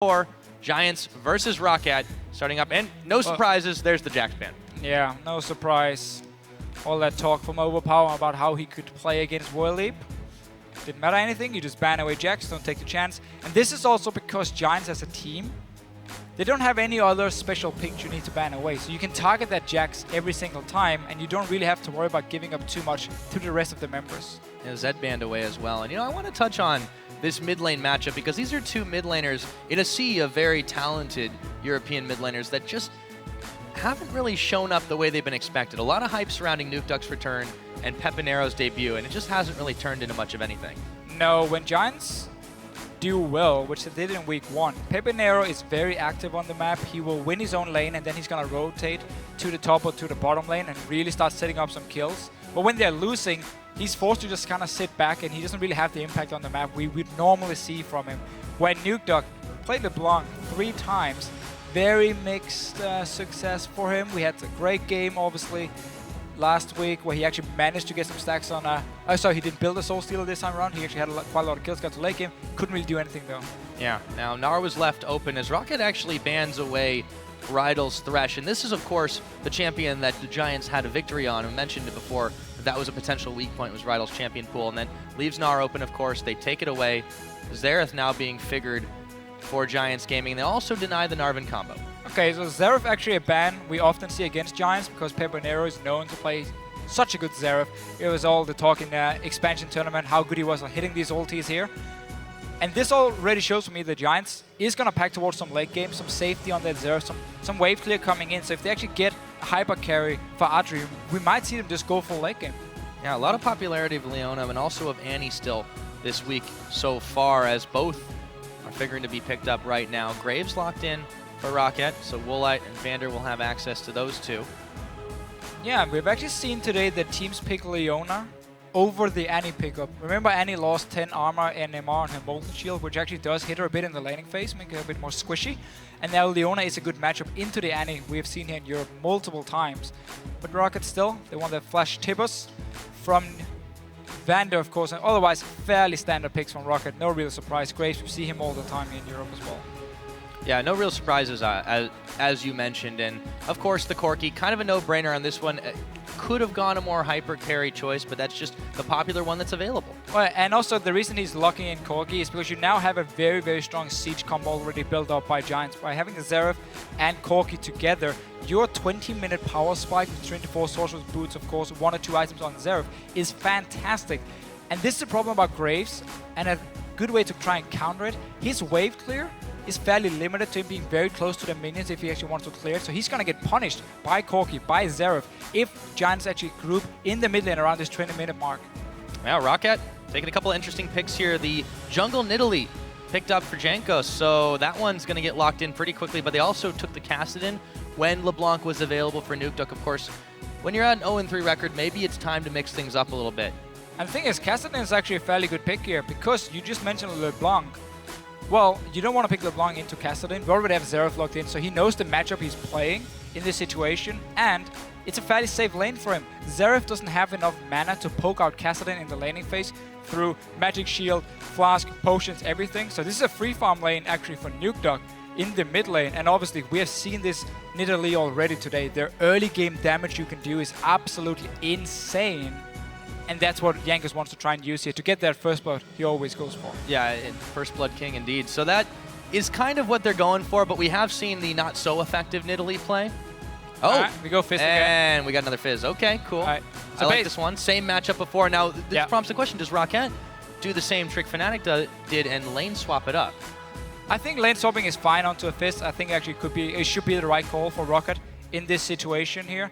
4, Giants versus ROCCAT starting up. And no surprises, there's the Jax ban. Yeah, no surprise. All that talk from Overpower about how he could play against World Leap. Didn't matter anything, you just ban away Jax, don't take the chance. And this is also because Giants as a team, they don't have any other special pick you need to ban away. So you can target that Jax every single time, and you don't really have to worry about giving up too much to the rest of the members. Yeah, Zed banned away as well. And I want to touch on this mid lane matchup because these are two mid laners in a sea of very talented European mid laners that just haven't really shown up the way they've been expected. A lot of hype surrounding Nukeduck's return and Pepinero's debut, and it just hasn't really turned into much of anything. No, when Giants do well, which they did in week 1, Pepinero is very active on the map. He will win his own lane, and then he's going to rotate to the top or to the bottom lane and really start setting up some kills. But when they're losing, he's forced to just kind of sit back, and he doesn't really have the impact on the map we would normally see from him. When Nukeduck played LeBlanc 3 times, very mixed success for him. We had a great game, obviously, last week where he actually managed to get some stacks on sorry, he didn't build a Soul Stealer this time around. He actually had quite a lot of kills, got to late game. Couldn't really do anything though. Yeah, now Gnar was left open as ROCCAT actually bans away Rydell's Thresh. And this is, of course, the champion that the Giants had a victory on. We mentioned it before. That was a potential weak point, was Rydell's champion pool. And then leaves Gnar open, of course. They take it away. Xerath now being figured for Giants Gaming. They also deny the Narvan combo. Okay, so Xerath actually a ban we often see against Giants because Pepinero is known to play such a good Xerath. It was all the talk in the expansion tournament, how good he was at hitting these ultis here. And this already shows for me the Giants is going to pack towards some late game, some safety on that Xerath, some wave clear coming in. So if they actually get a hyper carry for Adrian, we might see them just go full late game. Yeah, a lot of popularity of Leona and also of Annie still this week so far, as both are figuring to be picked up right now. Graves locked in for ROCCAT, so Woolite and Vander will have access to those two. Yeah, we've actually seen today that teams pick Leona over the Annie pickup. Remember, Annie lost 10 armor and MR on her Molten Shield, which actually does hit her a bit in the laning phase, make her a bit more squishy. And now Leona is a good matchup into the Annie we have seen here in Europe multiple times. But ROCCAT still, they want their Flash Tibbers from Vander, of course, and otherwise fairly standard picks from ROCCAT. No real surprise. Graves, we see him all the time in Europe as well. Yeah, no real surprises as you mentioned, and of course the Corki, kind of a no-brainer on this one. Could have gone a more hyper carry choice, but that's just the popular one that's available. Well, and also the reason he's locking in Corki is because you now have a very, very strong siege combo already built up by Giants. By having the Xerath and Corki together, your 20-minute power spike with 24 Sorcerer's Boots, of course, 1 or 2 items on Xerath, is fantastic. And this is the problem about Graves, and a good way to try and counter it. His wave clear is fairly limited to him being very close to the minions if he actually wants to clear it. So he's going to get punished by Corki, by Xerath, if Giants actually group in the mid lane around this 20-minute mark. Yeah, ROCCAT taking a couple of interesting picks here. The Jungle Nidalee picked up for Jankos, so that one's going to get locked in pretty quickly, but they also took the Kassadin when LeBlanc was available for Nukeduck. Of course, when you're at an 0-3 record, maybe it's time to mix things up a little bit. And the thing is, Kassadin is actually a fairly good pick here because you just mentioned LeBlanc. Well, you don't want to pick LeBlanc into Kassadin. We already have Xerath locked in, so he knows the matchup he's playing in this situation, and it's a fairly safe lane for him. Xerath doesn't have enough mana to poke out Kassadin in the laning phase through Magic Shield, Flask, Potions, everything. So this is a free farm lane actually for Nukeduck in the mid lane, and obviously we have seen this Nidalee already today. Their early game damage you can do is absolutely insane. And that's what Jankos wants to try and use here. To get that first blood, he always goes for. Yeah, first blood king indeed. So that is kind of what they're going for, but we have seen the not so effective Nidalee play. Oh, right, we go Fizz again. And we got another Fizz. Okay, cool. Right. So I like this one. Same matchup before. Now, this prompts the question, does ROCCAT do the same trick Fnatic did and lane swap it up? I think lane swapping is fine onto a Fizz. I think actually it should be the right call for ROCCAT in this situation here.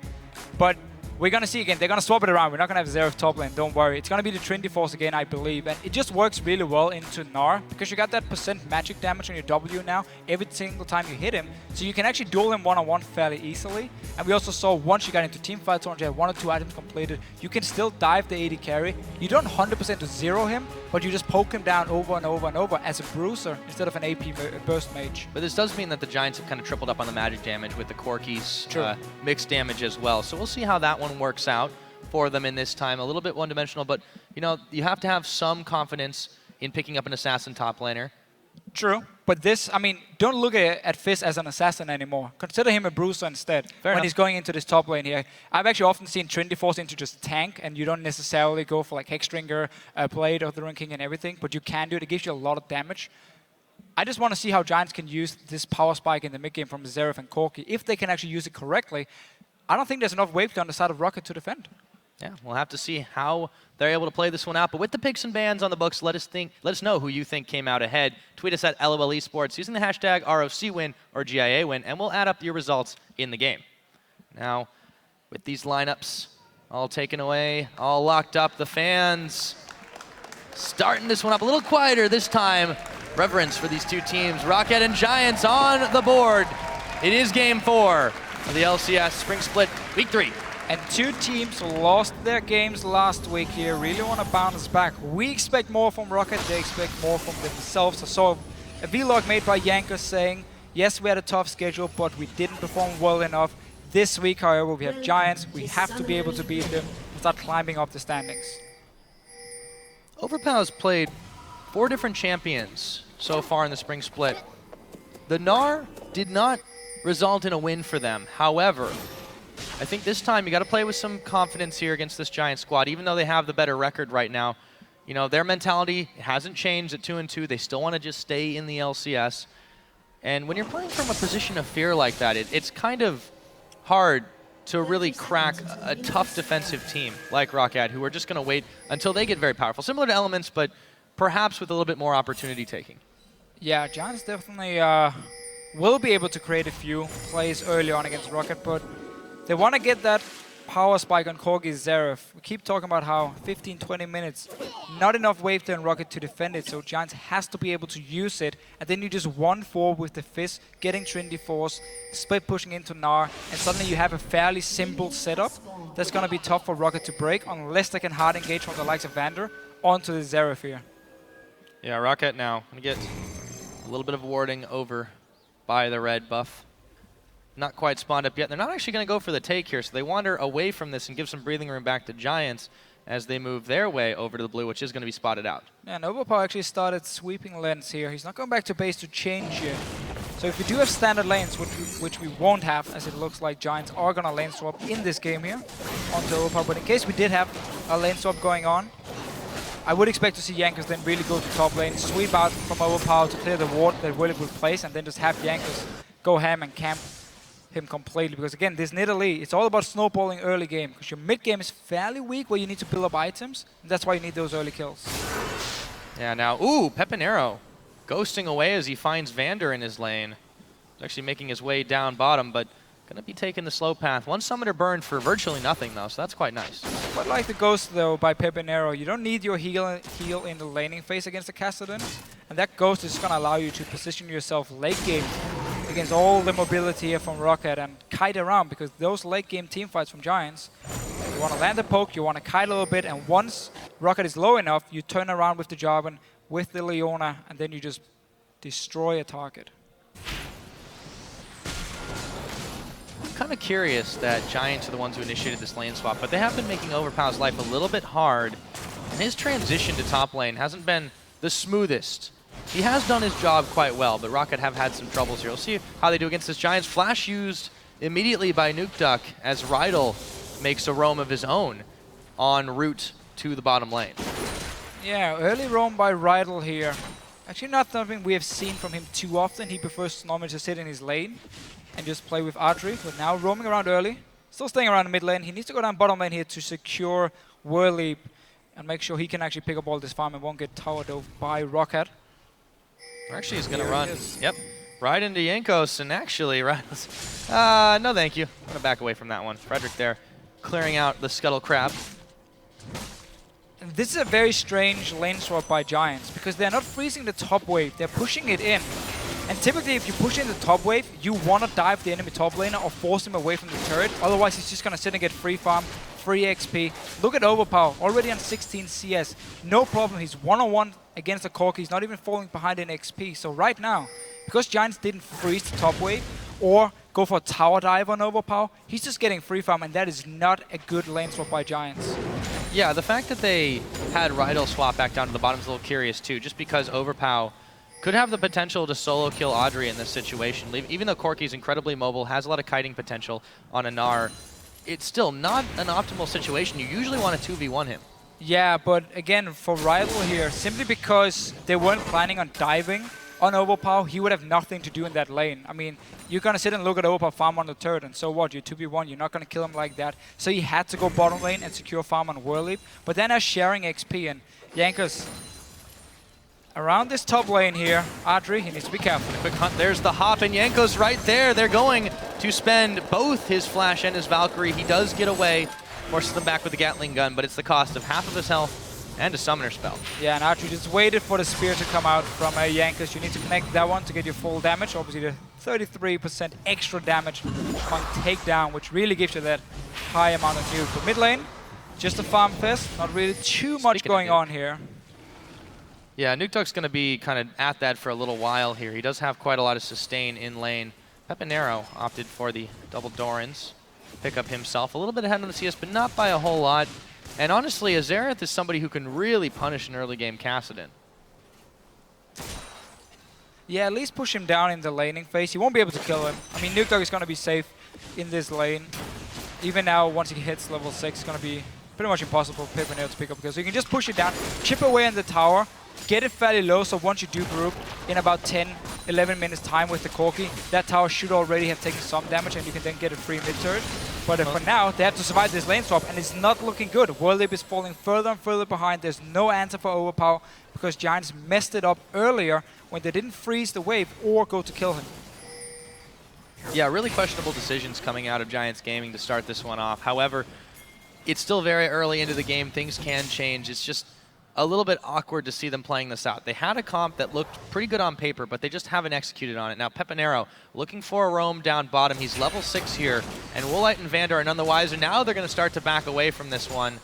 But we're going to see again, they're going to swap it around. We're not going to have Xerath top lane, don't worry. It's going to be the Trinity Force again, I believe. And it just works really well into Gnar because you got that % magic damage on your W now every single time you hit him. So you can actually duel him one-on-one fairly easily. And we also saw once you got into team fights, once you had 1 or 2 items completed, you can still dive the AD carry. You don't 100% zero him, but you just poke him down over and over and over as a bruiser instead of an AP burst mage. But this does mean that the Giants have kind of tripled up on the magic damage with the Corki's mixed damage as well. So we'll see how that one works out for them in this time. A little bit one-dimensional, but you know, you have to have some confidence in picking up an assassin top laner. True. But this, I mean, don't look at Fizz as an assassin anymore. Consider him a bruiser instead when he's going into this top lane here. I've actually often seen Trinity forced into just tank, and you don't necessarily go for like Hexdrinker, Blade, or the Rune King and everything, but you can do it. It gives you a lot of damage. I just want to see how Giants can use this power spike in the mid game from Xerath and Corki. If they can actually use it correctly, I don't think there's enough wave on the side of ROCCAT to defend. Yeah, we'll have to see how they're able to play this one out. But with the picks and bans on the books, let us know who you think came out ahead. Tweet us at LOL Esports using the hashtag ROC win or GIA win, and we'll add up your results in the game. Now, with these lineups all taken away, all locked up, the fans starting this one up a little quieter this time. Reverence for these two teams. ROCCAT and Giants on the board. It is game 4 of the LCS Spring Split Week 3. And two teams lost their games last week here, really want to bounce back. We expect more from ROCCAT, they expect more from themselves. I saw a vlog made by Yankos saying, yes, we had a tough schedule, but we didn't perform well enough. This week, however, we have Giants. We have to be able to beat them and start climbing up the standings. Overpow's played 4 different champions so far in the Spring Split. The Gnar did not result in a win for them. However, I think this time you got to play with some confidence here against this Giant squad. Even though they have the better record right now, you know, their mentality hasn't changed at 2-2. They still want to just stay in the LCS. And when you're playing from a position of fear like that, it's kind of hard to really crack a tough defensive team like ROCCAT, who are just going to wait until they get very powerful. Similar to Elements, but perhaps with a little bit more opportunity taking. Yeah, Giants definitely will be able to create a few plays early on against ROCCAT, but they want to get that power spike on Corgi's Xerath. We keep talking about how 15-20 minutes, not enough wave there in ROCCAT to defend it, so Giants has to be able to use it, and then you just 1-4 with the Fizz, getting Trinity Force, split pushing into Gnar, and suddenly you have a fairly simple setup that's going to be tough for ROCCAT to break, unless they can hard engage from the likes of Vander onto the Xerath here. Yeah, ROCCAT now going to get a little bit of warding over by the red buff. Not quite spawned up yet. They're not actually going to go for the take here, so they wander away from this and give some breathing room back to Giants as they move their way over to the blue, which is going to be spotted out. Yeah, and Overpower actually started sweeping lanes here. He's not going back to base to change yet. So if we do have standard lanes, which we won't have, as it looks like Giants are going to lane swap in this game here onto Overpower. But in case we did have a lane swap going on, I would expect to see Yankos then really go to top lane, sweep out from Overpower to clear the ward that Willick will place, and then just have Yankos go ham and camp him completely. Because again, this Nidalee, it's all about snowballing early game, because your mid game is fairly weak where you need to build up items, and that's why you need those early kills. Yeah, now, ooh, Pepinero ghosting away as he finds Vander in his lane. He's actually making his way down bottom, but gonna be taking the slow path. One summoner burned for virtually nothing though, so that's quite nice. Quite like the ghost though by Pepinero. You don't need your heal in the laning phase against the Kassadin, and that ghost is gonna allow you to position yourself late game against all the mobility here from ROCCAT and kite around, because those late game team fights from Giants, you want to land the poke, you want to kite a little bit, and once ROCCAT is low enough, you turn around with the Jarvan, with the Leona, and then you just destroy a target. I'm kind of curious that Giants are the ones who initiated this lane swap, but they have been making Overpow's life a little bit hard, and his transition to top lane hasn't been the smoothest. He has done his job quite well, but ROCCAT have had some troubles here. We'll see how they do against this Giants. Flash used immediately by Nukeduck as Rydal makes a roam of his own en route to the bottom lane. Yeah, early roam by Rydal here. Actually not something we have seen from him too often. He prefers normally to sit in his lane and just play with archery, but now roaming around early. Still staying around the mid lane. He needs to go down bottom lane here to secure Whirlleap and make sure he can actually pick up all this farm and won't get towered over by ROCCAT. Actually, he's going to run. Yep. Right into Yankos, and actually, no thank you. I'm going to back away from that one. Frederick there, clearing out the Scuttle Crab. And this is a very strange lane swap by Giants, because they're not freezing the top wave, they're pushing it in. And typically, if you push in the top wave, you want to dive the enemy top laner or force him away from the turret. Otherwise, he's just going to sit and get free farm, free XP. Look at Overpower, already on 16 CS. No problem, he's one-on-one against the Corki. He's not even falling behind in XP. So right now, because Giants didn't freeze the top wave or go for a tower dive on Overpower, he's just getting free farm, and that is not a good lane swap by Giants. Yeah, the fact that they had Rydal swap back down to the bottom is a little curious too, just because Overpower could have the potential to solo kill Audrey in this situation. Even though Corki's incredibly mobile, has a lot of kiting potential on a Gnar, it's still not an optimal situation. You usually want to 2v1 him. Yeah, but again, for Riot here, simply because they weren't planning on diving on Overpower, he would have nothing to do in that lane. I mean, you're going to sit and look at Overpower farm on the turret, and so what? You're 2v1, you're not going to kill him like that. So he had to go bottom lane and secure farm on Whirlleap. But then as sharing XP, and Jankos around this top lane here, Audrey, he needs to be careful. Quick hunt, there's the hop, and Jankos right there. They're going to spend both his Flash and his Valkyrie. He does get away, forces them back with the Gatling gun, but it's the cost of half of his health and a Summoner spell. Yeah, and Audrey just waited for the spear to come out from Jankos. You need to connect that one to get your full damage. Obviously, the 33% extra damage on takedown, which really gives you that high amount of nuke. But mid lane, just a farm fest. Not really too much going on here. Yeah, Nuketug's going to be kind of at that for a little while here. He does have quite a lot of sustain in lane. Pepinero opted for the double Dorans. Pick up himself a little bit ahead on the CS, but not by a whole lot. And honestly, Azereth is somebody who can really punish an early game Kassadin. Yeah, at least push him down in the laning phase. He won't be able to kill him. I mean, Nuketug is going to be safe in this lane. Even now, once he hits level 6, it's going to be pretty much impossible for Pepinero to pick up kills. So you can just push it down, chip away in the tower, get it fairly low, so once you do group in about 10, 11 minutes time with the Corki, that tower should already have taken some damage and you can then get a free mid-turret. But for now, they have to survive this lane swap and it's not looking good. Whirlleap is falling further and further behind. There's no answer for Overpower because Giants messed it up earlier when they didn't freeze the wave or go to kill him. Yeah, really questionable decisions coming out of Giants Gaming to start this one off. However, it's still very early into the game. Things can change. It's just a little bit awkward to see them playing this out. They had a comp that looked pretty good on paper, but they just haven't executed on it. Now, Pepinero looking for a roam down bottom. He's level 6 here, and Woolite and Vander are none the wiser. Now they're going to start to back away from this one.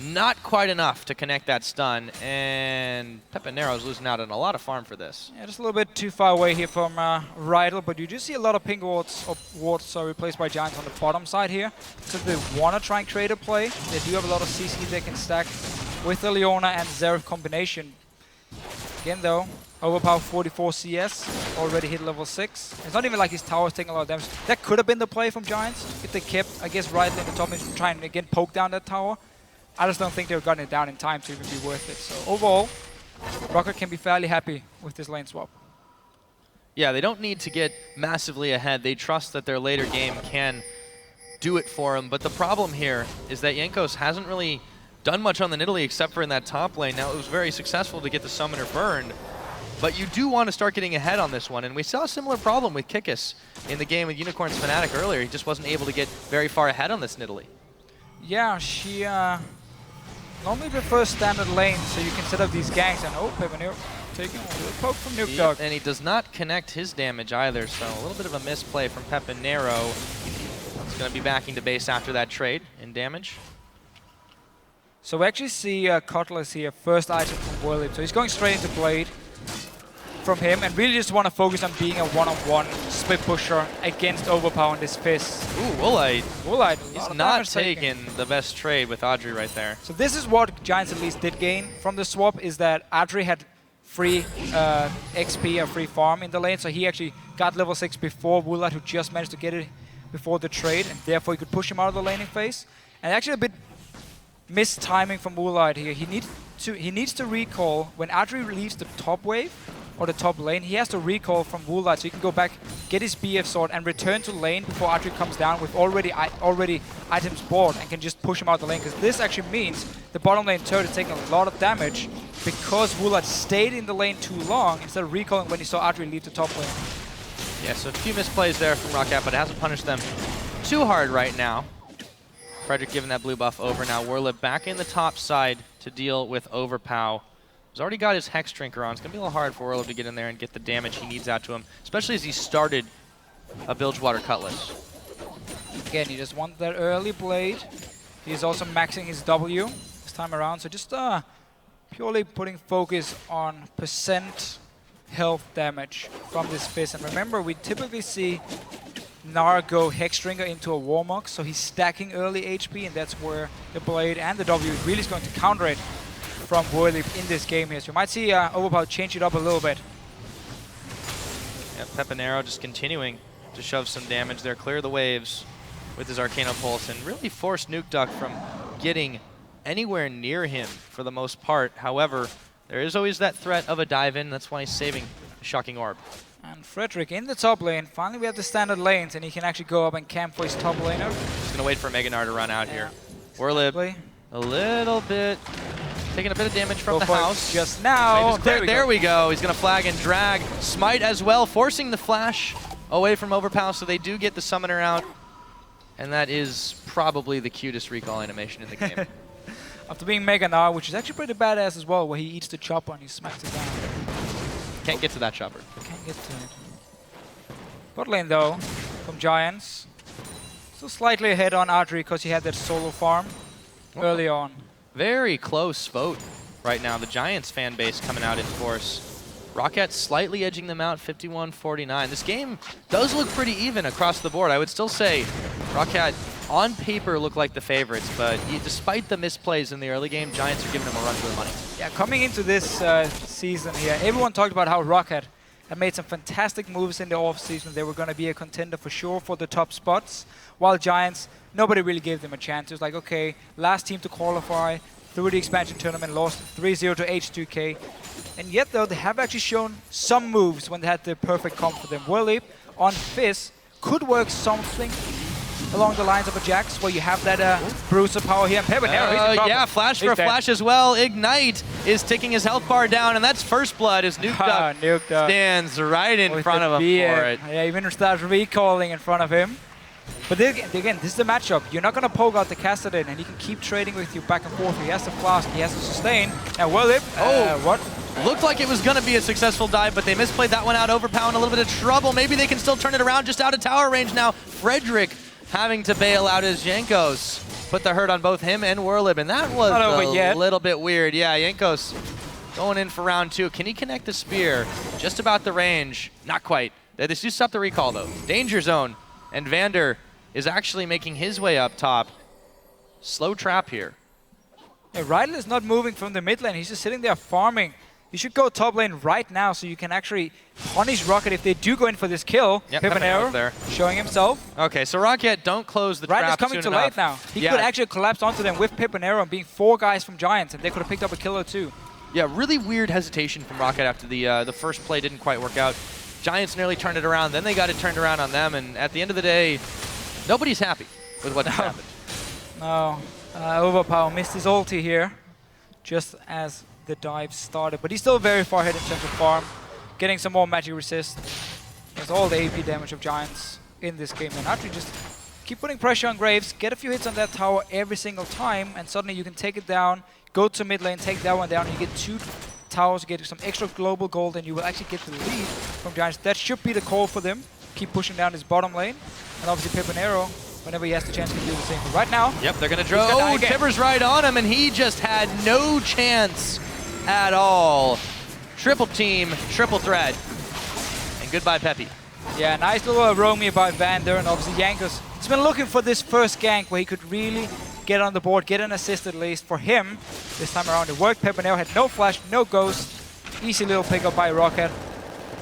Not quite enough to connect that stun, and Pepinero's losing out on a lot of farm for this. Yeah, just a little bit too far away here from Riot, but you do see a lot of pink wards replaced by Giants on the bottom side here. So they want to try and create a play. They do have a lot of CC they can stack with the Leona and Xerath combination. Again though, Overpower 44 CS, already hit level 6. It's not even like his tower is taking a lot of damage. That could have been the play from Giants if they kept, I guess, Riot in the top and try and again poke down that tower. I just don't think they've gotten it down in time to even be worth it. So overall, ROCCAT can be fairly happy with this lane swap. Yeah, they don't need to get massively ahead. They trust that their later game can do it for them. But the problem here is that Jankos hasn't really done much on the Nidalee except for in that top lane. Now, it was very successful to get the Summoner burned. But you do want to start getting ahead on this one. And we saw a similar problem with Kikis in the game with Unicorn's Fnatic earlier. He just wasn't able to get very far ahead on this Nidalee. Yeah, she normally prefers standard lane, so you can set up these ganks. And oh, Pepinero taking a little poke from Nuketug. And he does not connect his damage either, so a little bit of a misplay from Pepinero. He's going to be backing to base after that trade in damage. So we actually see Cutlass here, first item from Whirlleap. So he's going straight into Blade from him and really just want to focus on being a one-on-one split pusher against Overpower in this Fizz. Ooh, Woolite. He's not taking the best trade with Audrey right there. So this is what Giants at least did gain from the swap, is that Audrey had free XP or free farm in the lane. So he actually got level 6 before Woolite, who just managed to get it before the trade, and therefore he could push him out of the laning phase. And actually a bit missed timing from Woolite here. He needs to recall when Audrey leaves the top wave or the top lane. He has to recall from Woolite, so he can go back, get his BF sword, and return to lane before Audrey comes down with already items bought and can just push him out the lane. Because this actually means the bottom lane turret is taking a lot of damage because Woolite stayed in the lane too long instead of recalling when he saw Audrey leave the top lane. Yeah, so a few misplays there from ROCCAT, but it hasn't punished them too hard right now. Frederick giving that blue buff over now. Whirlleap back in the top side to deal with Overpow. He's already got his Hex Drinker on. It's going to be a little hard for Whirlleap to get in there and get the damage he needs out to him, especially as he started a Bilgewater Cutlass. Again, he just wants that early Blade. He's also maxing his W this time around, so just purely putting focus on percent health damage from this Fizz. And remember, we typically see Gnar go Hexdrinker into a Warmog, so he's stacking early HP, and that's where the Blade and the W really is going to counter it from Whirlleap in this game here. So you might see Overpower change it up a little bit Pepinero just continuing to shove some damage there, clear the waves with his Arcano Pulse, and really force Nuke Duck from getting anywhere near him for the most part. However, there is always that threat of a dive-in. That's why he's saving the Shocking Orb. And Frederick in the top lane. Finally, we have the standard lanes, and he can actually go up and camp for his top laner. He's going to wait for Meganar to run out here. Werlib, a little bit, taking a bit of damage from the house. Just now. There we go. He's going to flag and drag. Smite as well, forcing the flash away from Overpower, so they do get the summoner out. And that is probably the cutest recall animation in the game. After being Meganar, which is actually pretty badass as well, where he eats the chopper and he smacks it down. Can't get to that chopper. Can't get to it. Bot lane though, from Giants. Still slightly ahead on Archery because he had that solo farm early on. Very close vote right now. The Giants fan base coming out in force. ROCCAT slightly edging them out, 51-49. This game does look pretty even across the board. I would still say ROCCAT on paper look like the favorites, but despite the misplays in the early game, Giants are giving them a run for the money. Yeah, coming into this season here, everyone talked about how ROCCAT had made some fantastic moves in the off-season. They were going to be a contender for sure for the top spots, while Giants, nobody really gave them a chance. It was like, okay, last team to qualify through the expansion tournament, lost 3-0 to H2K. And yet, though, they have actually shown some moves when they had the perfect comp for them. Werlib on Fizz could work something along the lines of a Jax, where you have that bruiser power here. And Pepinero, yeah, flash for a flash as well. Ignite is ticking his health bar down, and that's first blood as Nuke Duck stands right in front of him for it. Yeah, even starts recalling in front of him. But again, this is the matchup. You're not going to poke out the Kassadin, and he can keep trading with you back and forth. He has to flask, he has to sustain. Now, Werlib, what? Looked like it was going to be a successful dive, but they misplayed that one out. Overpower in a little bit of trouble. Maybe they can still turn it around, just out of tower range now. Frederick having to bail out his Jankos. Put the hurt on both him and Werlib, and that was a little bit weird. Yeah, Jankos going in for round 2. Can he connect the spear? Just about the range. Not quite. They just stopped the recall, though. Danger zone. And Vander is actually making his way up top. Slow trap here. Yeah, Riot is not moving from the mid lane. He's just sitting there farming. You should go top lane right now so you can actually punish ROCCAT if they do go in for this kill. Yep, Pepinero there, showing himself. Okay, so ROCCAT don't close the trap Riot is coming too late now. He could actually collapse onto them with Pepinero and being 4 guys from Giants, and they could have picked up a kill or 2. Yeah, really weird hesitation from ROCCAT after the first play didn't quite work out. Giants nearly turned it around, then they got it turned around on them, and at the end of the day, nobody's happy with what happened. No, Overpower missed his ulti here, just as the dive started, but he's still very far ahead in terms of farm, getting some more magic resist. There's all the AP damage of Giants in this game, and actually just keep putting pressure on Graves, get a few hits on that tower every single time, and suddenly you can take it down, go to mid lane, take that one down, and you get 2 towers, get some extra global gold, and you will actually get the lead from Giants. That should be the call for them. Keep pushing down his bottom lane, and obviously Pepinero, whenever he has the chance, can do the same. But right now, yep, they're gonna draw. Oh, Tibber's right on him, and he just had no chance at all. Triple team, triple threat, and goodbye Peppy. Yeah, nice little roaming by Vander, and obviously Jankos. He's been looking for this first gank where he could really get on the board, get an assist at least. For him, this time around it worked. Pepinero had no flash, no ghost. Easy little pickup by ROCCAT.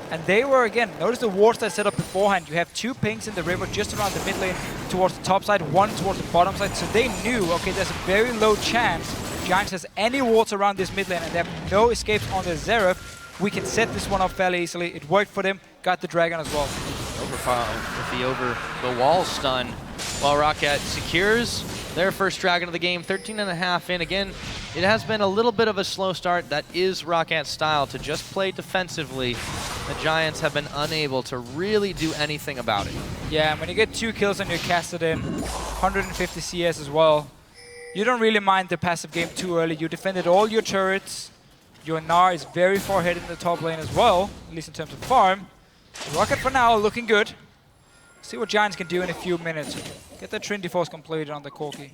And they were, again, notice the wards that set up beforehand. You have 2 pings in the river just around the mid lane towards the top side, 1 towards the bottom side. So they knew, okay, there's a very low chance Giants has any wards around this mid lane and they have no escapes on the Xerath. We can set this one up fairly easily. It worked for them, got the dragon as well. With the over the wall stun, while ROCCAT secures their first dragon of the game, 13.5 in. Again, it has been a little bit of a slow start. That is ROCCAT's style, to just play defensively. The Giants have been unable to really do anything about it. Yeah, and when you get 2 kills on your Kassadin, 150 CS as well, you don't really mind the passive game too early. You defended all your turrets. Your Gnar is very far ahead in the top lane as well, at least in terms of farm. ROCCAT for now looking good. See what Giants can do in a few minutes. Get that Trinity Force completed on the Corki.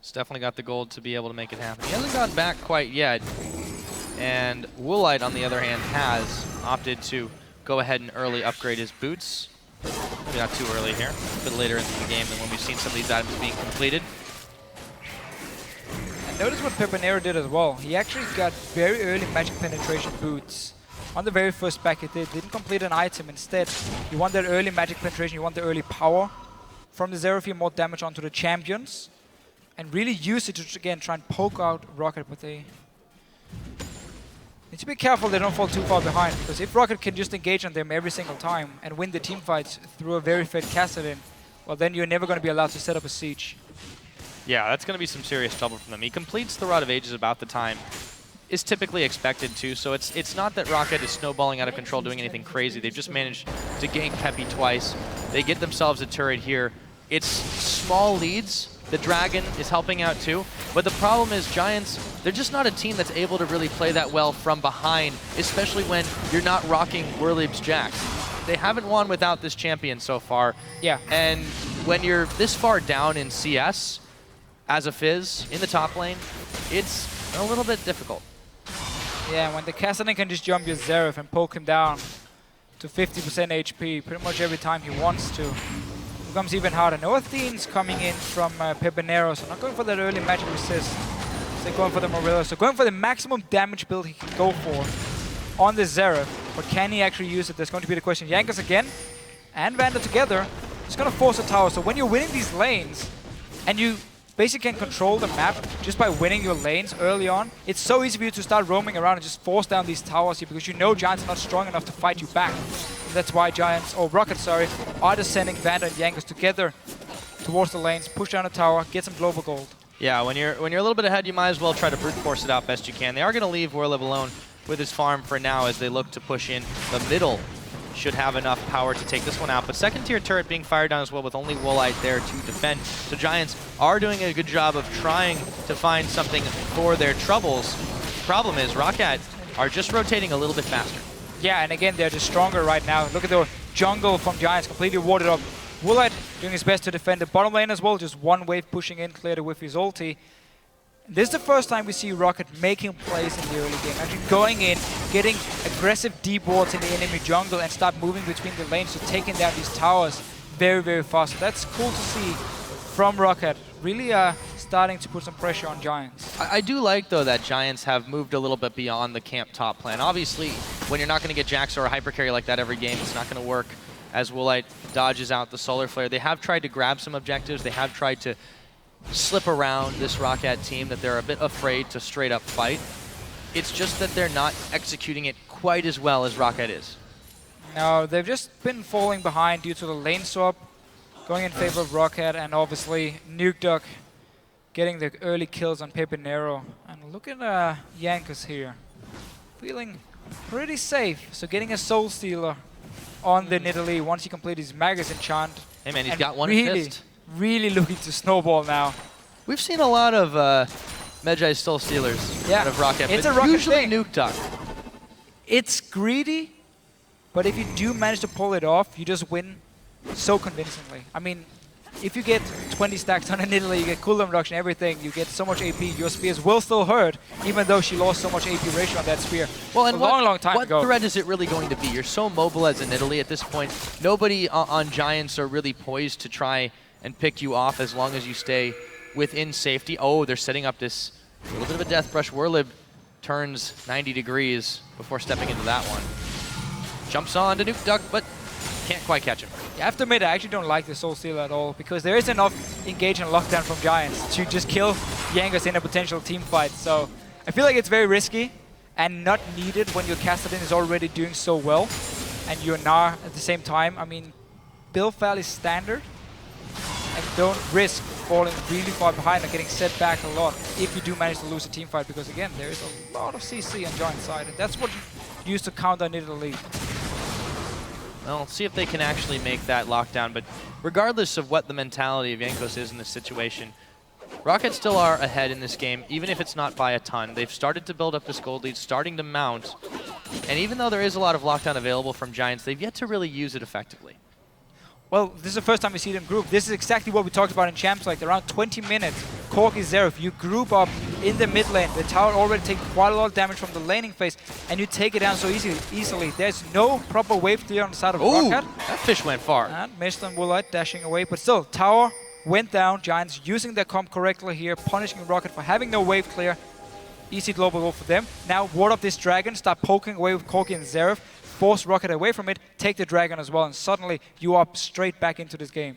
He's definitely got the gold to be able to make it happen. He hasn't gotten back quite yet. And Woolite, on the other hand, has opted to go ahead and early upgrade his boots. Maybe not too early here, a bit later into the game than when we've seen some of these items being completed. And notice what Pepinero did as well. He actually got very early magic penetration boots On the very first back hit, they didn't complete an item. Instead, you want that early magic penetration, you want the early power from the Zeraphim, more damage onto the champions, and really use it to, again, try and poke out ROCCAT, but they need to be careful they don't fall too far behind, because if ROCCAT can just engage on them every single time and win the team fights through a very fed Kassadin, well, then you're never going to be allowed to set up a siege. Yeah, that's going to be some serious trouble for them. He completes the Rod of Ages about the time is typically expected to, so it's not that ROCCAT is snowballing out of control doing anything crazy. They've just managed to gank Peppy twice. They get themselves a turret here. It's small leads. The Dragon is helping out too, but the problem is Giants, they're just not a team that's able to really play that well from behind, especially when you're not rocking Werlib's Jax. They haven't won without this champion so far. Yeah. And when you're this far down in CS, as a Fizz, in the top lane, it's a little bit difficult. Yeah, when the Kassadin can just jump your Zeref and poke him down to 50% HP pretty much every time he wants to, it becomes even harder. No Athene's coming in from Pepinero, so not going for that early magic resist. So they're going for the Morilla. So going for the maximum damage build he can go for on the Zeref. But can he actually use it? That's going to be the question. Jankos again and Vander together. It's going to force a tower. So when you're winning these lanes and you basically can control the map just by winning your lanes early on, it's so easy for you to start roaming around and just force down these towers here because you know Giants are not strong enough to fight you back. And that's why Giants, or ROCCAT, sorry, are just sending Vander and Jankos together towards the lanes, push down a tower, get some global gold. Yeah, when you're a little bit ahead, you might as well try to brute force it out best you can. They are going to leave Werlib alone with his farm for now as they look to push in. The middle should have enough power to take this one out, but second tier turret being fired down as well with only Woolite there to defend. So Giants are doing a good job of trying to find something for their troubles. Problem is ROCCAT are just rotating a little bit faster. Yeah, and again, they're just stronger right now. Look at the jungle from Giants, completely warded up. Woolite doing his best to defend the bottom lane as well, just one wave pushing in, cleared it with his ulti. This is the first time we see ROCCAT making plays in the early game, actually going in, getting aggressive deep wards in the enemy jungle and start moving between the lanes, so taking down these towers very, very fast. So that's cool to see from ROCCAT, really starting to put some pressure on Giants. I do like, though, that Giants have moved a little bit beyond the camp top plan. Obviously, when you're not going to get Jax or a hyper carry like that every game, it's not going to work as Woolite dodges out the Solar Flare. They have tried to grab some objectives. They have tried to slip around this ROCCAT team that they're a bit afraid to straight up fight. It's just that they're not executing it quite as well as ROCCAT is. No, they've just been falling behind due to the lane swap, going in favor of ROCCAT, and obviously Nukeduck getting the early kills on Pepinero. And look at Jankos here, feeling pretty safe. So getting a Soul Stealer on the Nidalee once he completes his Magus enchant. Hey man, he's got one really, fist. Really looking to snowball now. We've seen a lot of Medjay Soul Stealers out of ROCCAT, it's but a ROCCAT usually thing. Nukeduck. It's greedy, but if you do manage to pull it off, you just win so convincingly. I mean, if you get 20 stacks on a Nidalee, you get cooldown reduction, everything, you get so much AP, your spears will still hurt, even though she lost so much AP ratio on that spear. Well, and a long time ago. What threat is it really going to be? You're so mobile as a Nidalee at this point. Nobody on Giants are really poised to try and pick you off as long as you stay within safety. Oh, they're setting up this little bit of a death brush. Werlib turns 90 degrees before stepping into that one. Jumps on to Nukeduck, but can't quite catch him. I have to admit, I actually don't like the Soul Stealer at all, because there is enough engage and lockdown from Giants to just kill Jankos in a potential team fight. So I feel like it's very risky and not needed when your Kassadin is already doing so well, and you're Gnar at the same time. I mean, build fairly standard, and don't risk falling really far behind and getting set back a lot if you do manage to lose a team fight, because again, there is a lot of CC on Giant's side, and that's what you use to counter Nidalee. Well, let's see if they can actually make that lockdown, but regardless of what the mentality of Jankos is in this situation, ROCCAT still are ahead in this game, even if it's not by a ton. They've started to build up this gold lead, starting to mount, and even though there is a lot of lockdown available from Giants, they've yet to really use it effectively. Well, this is the first time we see them group. This is exactly what we talked about in Champs, like around 20 minutes. Corki, Zeref, you group up in the mid lane. The tower already takes quite a lot of damage from the laning phase, and you take it down so easily. There's no proper wave clear on the side of ROCCAT. That fish went far. And missed on Woolite dashing away, but still, tower went down. Giants using their comp correctly here, punishing ROCCAT for having no wave clear. Easy global goal for them. Now ward up this dragon, start poking away with Corki and Xerath, force ROCCAT away from it, take the dragon as well, and suddenly you are straight back into this game.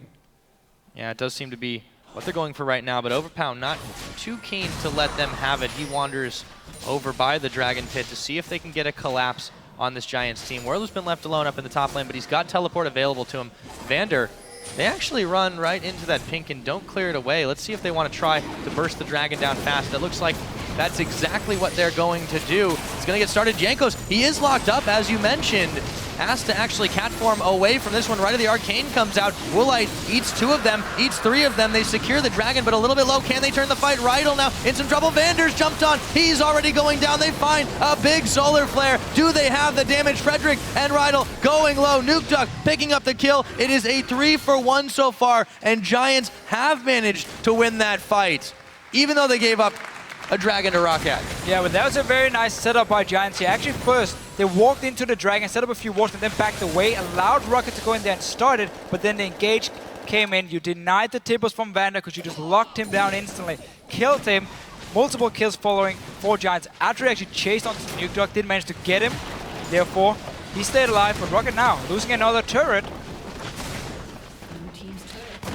Yeah, it does seem to be what they're going for right now, but Overpound not too keen to let them have it. He wanders over by the Dragon Pit to see if they can get a collapse on this Giants team. Whirler's been left alone up in the top lane, but he's got teleport available to him. Vander, they actually run right into that pink and don't clear it away. Let's see if they want to try to burst the dragon down fast. It looks like that's exactly what they're going to do. It's going to get started. Jankos, he is locked up, as you mentioned. Has to actually cat form away from this one. Right of the Arcane comes out. Woolite eats 2 of them, eats 3 of them. They secure the dragon, but a little bit low. Can they turn the fight? Rydal now in some trouble. Vander's jumped on. He's already going down. They find a big solar flare. Do they have the damage? Frederick and Rydal going low. Nuke Duck picking up the kill. It is a 3-for-1 so far, and Giants have managed to win that fight, even though they gave up a dragon to ROCCAT. Yeah, but that was a very nice setup by Giants here. Actually, first, they walked into the dragon, set up a few wards, and then backed away, allowed ROCCAT to go in there and start it, but then the engage came in. You denied the tippers from Vander because you just locked him down instantly, killed him. Multiple kills following for Giants. Atri actually chased onto the Nuke Duck, didn't manage to get him. Therefore, he stayed alive, but ROCCAT now losing another turret.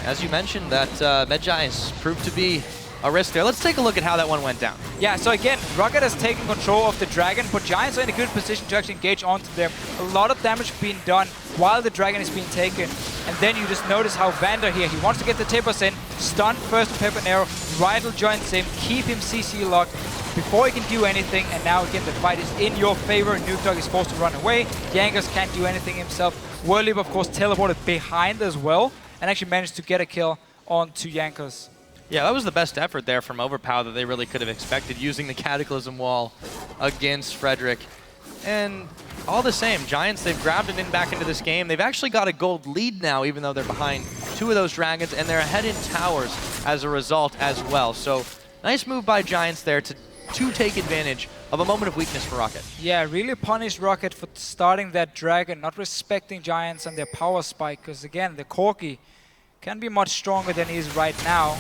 As you mentioned, that Medjai proved to be a risk there. Let's take a look at how that one went down. Yeah, so again, ROCCAT has taken control of the dragon, but Giants are in a good position to actually engage onto them. A lot of damage being done while the dragon is being taken. And then you just notice how Vander here, he wants to get the tippers in, stun first to Pep and Arrow, Rydal joins him, keep him CC locked before he can do anything, and now again the fight is in your favor. Nuke Dog is forced to run away, Jankos can't do anything himself. Whirlib of course teleported behind as well, and actually managed to get a kill onto Jankos. Yeah, that was the best effort there from Overpower that they really could have expected, using the Cataclysm Wall against Frederick. And all the same, Giants, they've grabbed it in back into this game. They've actually got a gold lead now, even though they're behind 2 of those dragons, and they're ahead in towers as a result as well. So nice move by Giants there to take advantage of a moment of weakness for ROCCAT. Yeah, really punished ROCCAT for starting that dragon, not respecting Giants and their power spike, because again, the Corki can be much stronger than he is right now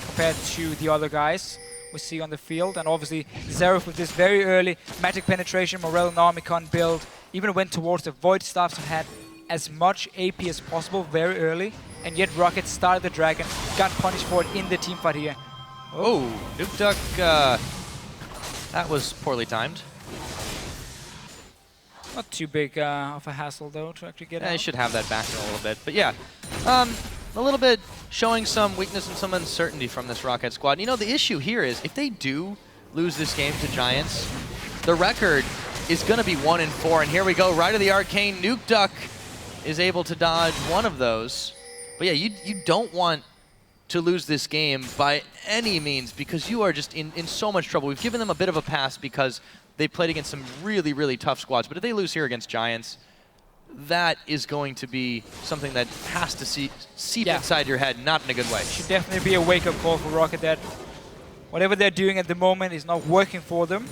compared to the other guys we see on the field. And obviously Xerath with this very early magic penetration, Morel and Armicon build, even went towards the Void Staffs and had as much AP as possible very early, and yet ROCCAT started the dragon, got punished for it in the team fight here. Oh, Nuke Duck, that was poorly timed. Not too big of a hassle though to actually get out. I should have that back in a little bit, but yeah. A little bit showing some weakness and some uncertainty from this ROCCAT squad. You know, the issue here is if they do lose this game to Giants, the record is going to be 1-4. And here we go, right of the Arcane. Nuke Duck is able to dodge one of those. But yeah, you don't want to lose this game by any means, because you are just in so much trouble. We've given them a bit of a pass because they played against some really, really tough squads. But if they lose here against Giants, that is going to be something that has to seep inside your head, not in a good way. Should definitely be a wake-up call for ROCCAT that whatever they're doing at the moment is not working for them.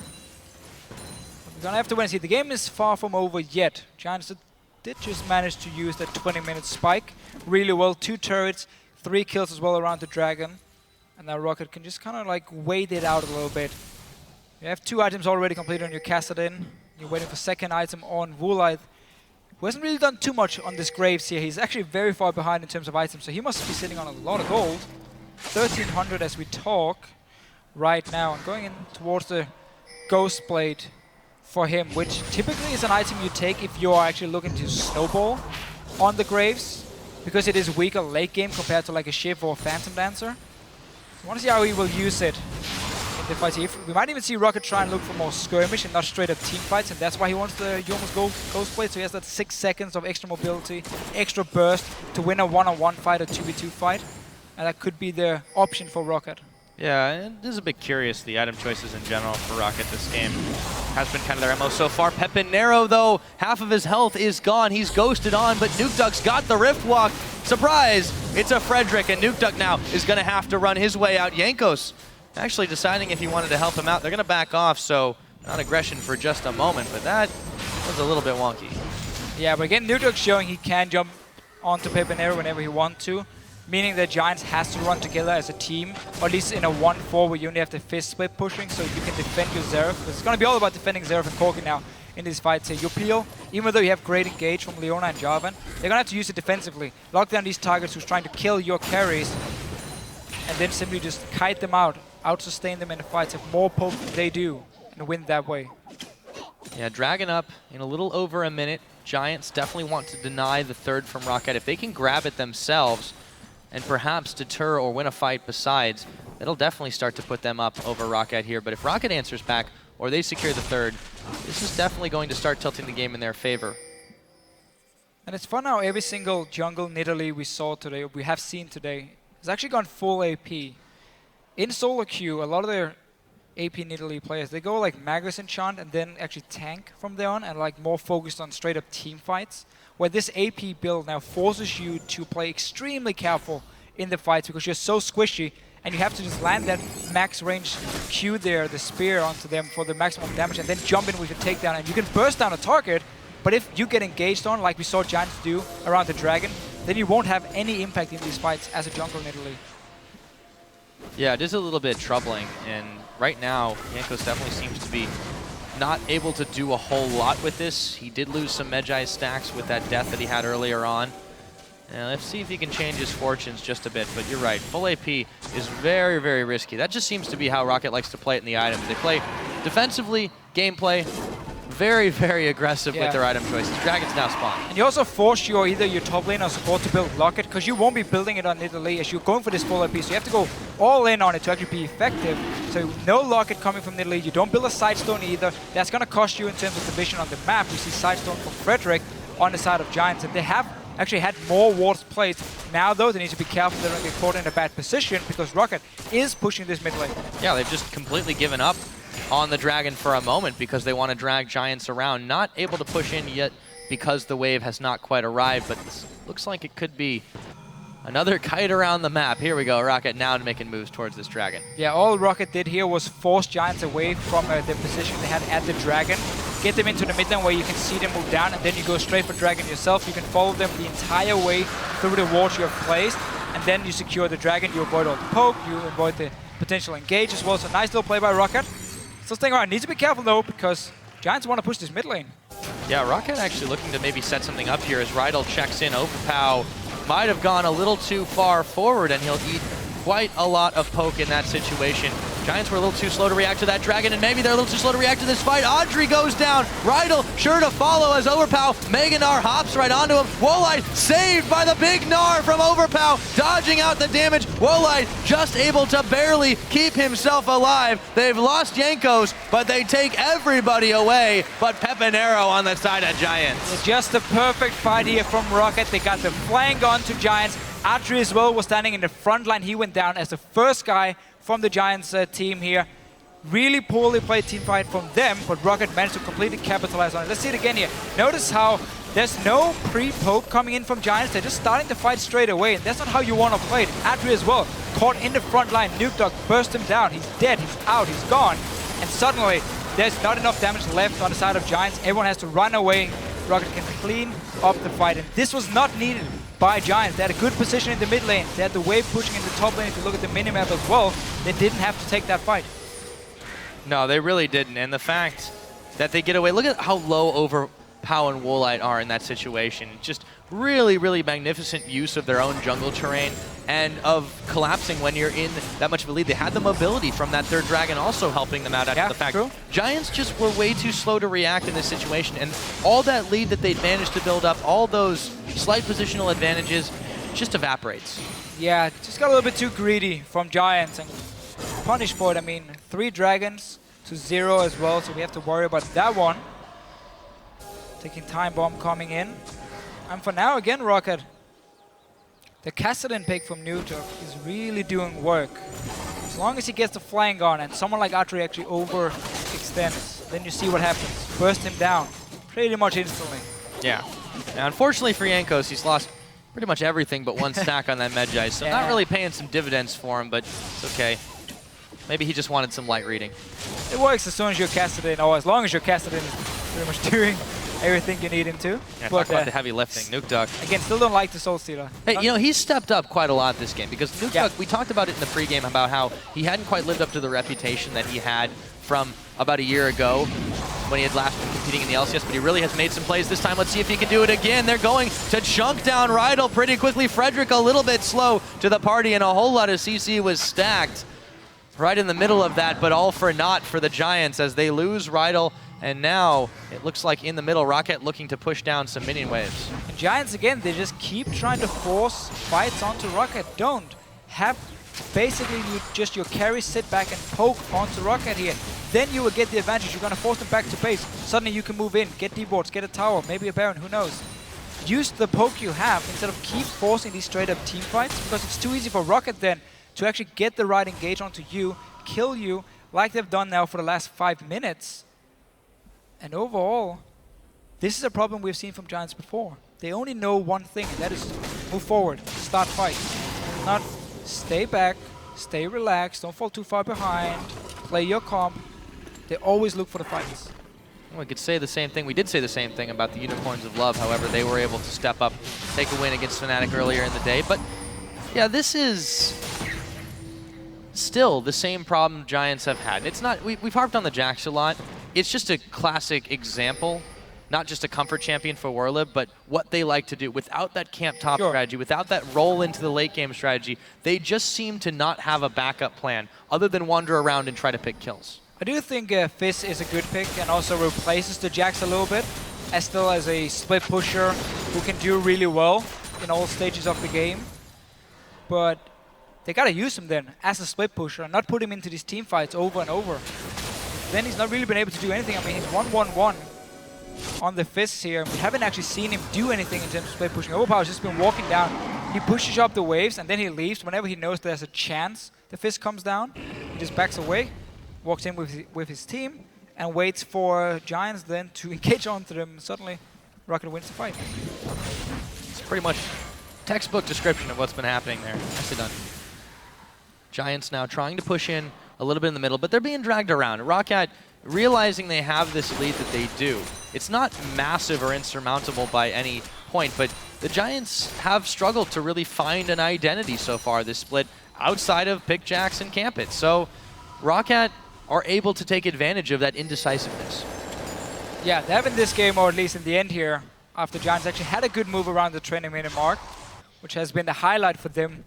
But we're gonna have to wait and see. The game is far from over yet. Giants did just manage to use that 20-minute spike really well. 2 turrets, 3 kills as well around the dragon. And now ROCCAT can just kind of like wait it out a little bit. You have 2 items already completed on your Kassadin. You're waiting for second item on Woolite, who hasn't really done too much on this Graves here. He's actually very far behind in terms of items, so he must be sitting on a lot of gold. 1,300 as we talk right now, and going in towards the Ghost Blade for him, which typically is an item you take if you are actually looking to snowball on the Graves, because it is weaker late game compared to like a Shiv or a Phantom Dancer. I want to see how he will use it in the fight here. We might even see ROCCAT try and look for more skirmish and not straight up team fights, and that's why he wants the Youmuu's Ghost Blade, so he has that 6 seconds of extra mobility, extra burst to win a one-on-one fight, a 2v2 fight, and that could be the option for ROCCAT. Yeah, it is a bit curious, the item choices in general for ROCCAT this game. Has been kind of their MO so far. Pepinero, though, half of his health is gone. He's ghosted on, but Nuke Duck's got the Rift Walk. Surprise! It's a Frederick, and Nuke Duck now is going to have to run his way out. Jankos actually deciding if he wanted to help him out. They're going to back off, so not aggression for just a moment, but that was a little bit wonky. Yeah, but again, Nuke Duck showing he can jump onto Pepinero whenever he wants to. meaning that Giants has to run together as a team, or at least in a 1-4 where you only have the fist split pushing, so you can defend your Xerath. It's going to be all about defending Xerath and Corki now in these fights here. Your peel, even though you have great engage from Leona and Jarvan, they're going to have to use it defensively. Lock down these targets who's trying to kill your carries, and then simply just kite them out sustain them in the fights, have more poke than they do, and win that way. Yeah, Dragon up in a little over a minute. Giants definitely want to deny the third from ROCCAT. If they can grab it themselves and perhaps deter or win a fight besides, it'll definitely start to put them up over ROCCAT here. But if ROCCAT answers back or they secure the third, this is definitely going to start tilting the game in their favor. And it's fun how every single jungle Nidalee we have seen today, has actually gone full AP. In solo queue, a lot of their AP Nidalee players, they go like Magus Enchant and then actually tank from there on and like more focused on straight up team fights, where this AP build now forces you to play extremely careful in the fights because you're so squishy and you have to just land that max range Q there, the spear onto them for the maximum damage and then jump in with a takedown and you can burst down a target, but if you get engaged on like we saw Giants do around the Dragon, then you won't have any impact in these fights as a jungle Nidalee. Yeah, it is a little bit troubling, and right now, Jankos definitely seems to be not able to do a whole lot with this. He did lose some Magi stacks with that death that he had earlier on. Let's see if he can change his fortunes just a bit, but you're right, full AP is very, very risky. That just seems to be how ROCCAT likes to play it in the items. They play defensively, gameplay, very, very aggressive with their item choices. Dragon's now spawned. And you also force either your top lane or support to build ROCCAT, because you won't be building it on Nidalee as you're going for this full AP, so you have to go all in on it to actually be effective. So no ROCCAT coming from Nidalee, you don't build a sidestone either. That's going to cost you in terms of division on the map. We see sidestone from Frederick on the side of Giants, and they have actually had more wards placed. Now though, they need to be careful they don't get caught in a bad position, because ROCCAT is pushing this mid lane. Yeah, they've just completely given up on the Dragon for a moment because they want to drag Giants around. Not able to push in yet because the wave has not quite arrived, but this looks like it could be another kite around the map. Here we go, ROCCAT now making moves towards this Dragon. Yeah, all ROCCAT did here was force Giants away from the position they had at the Dragon, get them into the mid lane where you can see them move down, and then you go straight for Dragon yourself. You can follow them the entire way through the walls you have placed, and then you secure the Dragon. You avoid all the poke, you avoid the potential engage as well. So nice little play by ROCCAT. Still staying around. Needs to be careful though, because Giants want to push this mid lane. Yeah, ROCCAT actually looking to maybe set something up here as Riot checks in. Overpow might have gone a little too far forward, and he'll eat quite a lot of poke in that situation. Giants were a little too slow to react to that Dragon, and maybe they're a little too slow to react to this fight. Audrey goes down. Riot sure to follow as Overpow. Mega Gnar hops right onto him. Wollite saved by the big Gnar from Overpow, dodging out the damage. Wollite just able to barely keep himself alive. They've lost Jankos, but they take everybody away but Pepinero on the side of Giants. It's just the perfect fight here from ROCCAT. They got the flank onto Giants. Atri as well was standing in the front line. He went down as the first guy from the Giants team here. Really poorly played team fight from them, but ROCCAT managed to completely capitalize on it. Let's see it again here. Notice how there's no pre-poke coming in from Giants. They're just starting to fight straight away, and that's not how you want to play it. Atri as well, caught in the front line. Nuke Dog burst him down. He's dead, he's out, he's gone. And suddenly, there's not enough damage left on the side of Giants. Everyone has to run away. ROCCAT can clean up the fight, and this was not needed by Giants. They had a good position in the mid lane. They had the wave pushing in the top lane. If you look at the minimap as well, they didn't have to take that fight. No, they really didn't. And the fact that they get away, look at how low Overpow and Wollite are in that situation. Just really, really magnificent use of their own jungle terrain and of collapsing when you're in that much of a lead. They had the mobility from that third Dragon also helping them out after the fact. True. Giants just were way too slow to react in this situation, and all that lead that they'd managed to build up, all those slight positional advantages, just evaporates. Yeah, just got a little bit too greedy from Giants and punished for it. I mean, 3 Dragons to 0 as well, so we have to worry about that one. Taking Time Bomb coming in. And for now, again, ROCCAT, the Kassadin pick from Nutok is really doing work. As long as he gets the flank on and someone like Atri actually overextends, then you see what happens. Burst him down pretty much instantly. Yeah. Now, unfortunately for Jankos, he's lost pretty much everything but 1 stack on that Magi, so not really paying some dividends for him, but it's okay. Maybe he just wanted some light reading. It works as soon as you're Kassadin, or as long as you're Kassadin is pretty much doing everything you need him to. Yeah, talk about the heavy lifting. Nuke Duck. Again, still don't like the Soul Stealer. Hey, you know, he's stepped up quite a lot this game because Nuke Yeah. Duck, we talked about it in the pregame about how he hadn't quite lived up to the reputation that he had from about a year ago when he had last been competing in the LCS, but he really has made some plays this time. Let's see if he can do it again. They're going to chunk down Rydal pretty quickly. Frederick a little bit slow to the party, and a whole lot of CC was stacked right in the middle of that, but all for naught for the Giants as they lose Rydal. And now it looks like in the middle, ROCCAT looking to push down some minion waves. And Giants, again, they just keep trying to force fights onto ROCCAT. Don't have basically your carry sit back and poke onto ROCCAT here. Then you will get the advantage. You're going to force them back to base. Suddenly you can move in, get D-boards, get a tower, maybe a Baron, who knows. Use the poke you have instead of keep forcing these straight up team fights, because it's too easy for ROCCAT then to actually get the right engage onto you, kill you, like they've done now for the last 5 minutes. And overall, this is a problem we've seen from Giants before. They only know one thing, and that is move forward, start fights. Not stay back, stay relaxed, don't fall too far behind, play your comp. They always look for the fights. We could say the same thing. We did say the same thing about the Unicorns of Love. However, they were able to step up, take a win against Fnatic earlier in the day. But yeah, this is still the same problem Giants have had. It's not, we've harped on the Jax a lot. It's just a classic example, not just a comfort champion for Warlib, but what they like to do. Without that camp top strategy, without that roll into the late game strategy, they just seem to not have a backup plan other than wander around and try to pick kills. I do think Fizz is a good pick and also replaces the Jax a little bit, as still as a split pusher who can do really well in all stages of the game. But they gotta use him then as a split pusher and not put him into these team fights over and over. Then he's not really been able to do anything. I mean, he's 1-1-1 on the Fizz here. We haven't actually seen him do anything in terms of split pushing. Overpower's just been walking down. He pushes up the waves and then he leaves. Whenever he knows there's a chance the Fizz comes down, he just backs away, walks in with his team, and waits for Giants then to engage onto them. Suddenly, ROCCAT wins the fight. It's pretty much textbook description of what's been happening there. Nicely done. Giants now trying to push in a little bit in the middle, but they're being dragged around. ROCCAT realizing they have this lead that they do. It's not massive or insurmountable by any point, but the Giants have struggled to really find an identity so far this split outside of pick Jax and camp it. So ROCCAT are able to take advantage of that indecisiveness. Yeah, they have in this game, or at least in the end here, after Giants actually had a good move around the 20-minute mark, which has been the highlight for them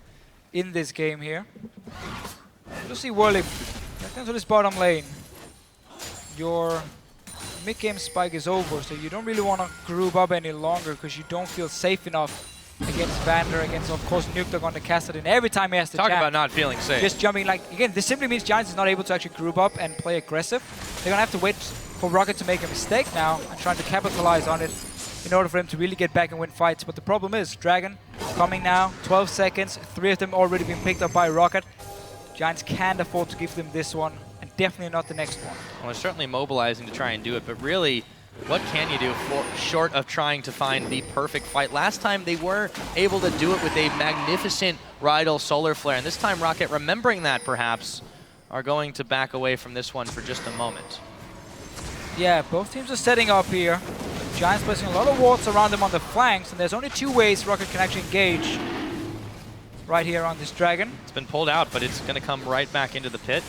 in this game here. We'll see Warlib back into this bottom lane. Your mid-game spike is over, so you don't really want to group up any longer because you don't feel safe enough against Vander, against, of course, Nuke Duck on the Kassadin. Every time he has to Talk about not feeling safe. Just jumping, like, again, this simply means Giants is not able to actually group up and play aggressive. They're going to have to wait for ROCCAT to make a mistake now and trying to capitalize on it in order for them to really get back and win fights. But the problem is, Dragon coming now, 12 seconds, 3 of them already been picked up by ROCCAT. Giants can't afford to give them this one, and definitely not the next one. Well, they're certainly mobilizing to try and do it, but really, what can you do short of trying to find the perfect fight? Last time they were able to do it with a magnificent Rydal Solar Flare, and this time ROCCAT, remembering that perhaps, are going to back away from this one for just a moment. Yeah, both teams are setting up here. Giants placing a lot of wards around them on the flanks, and there's only 2 ways ROCCAT can actually engage right here on this Dragon. It's been pulled out, but it's going to come right back into the pit.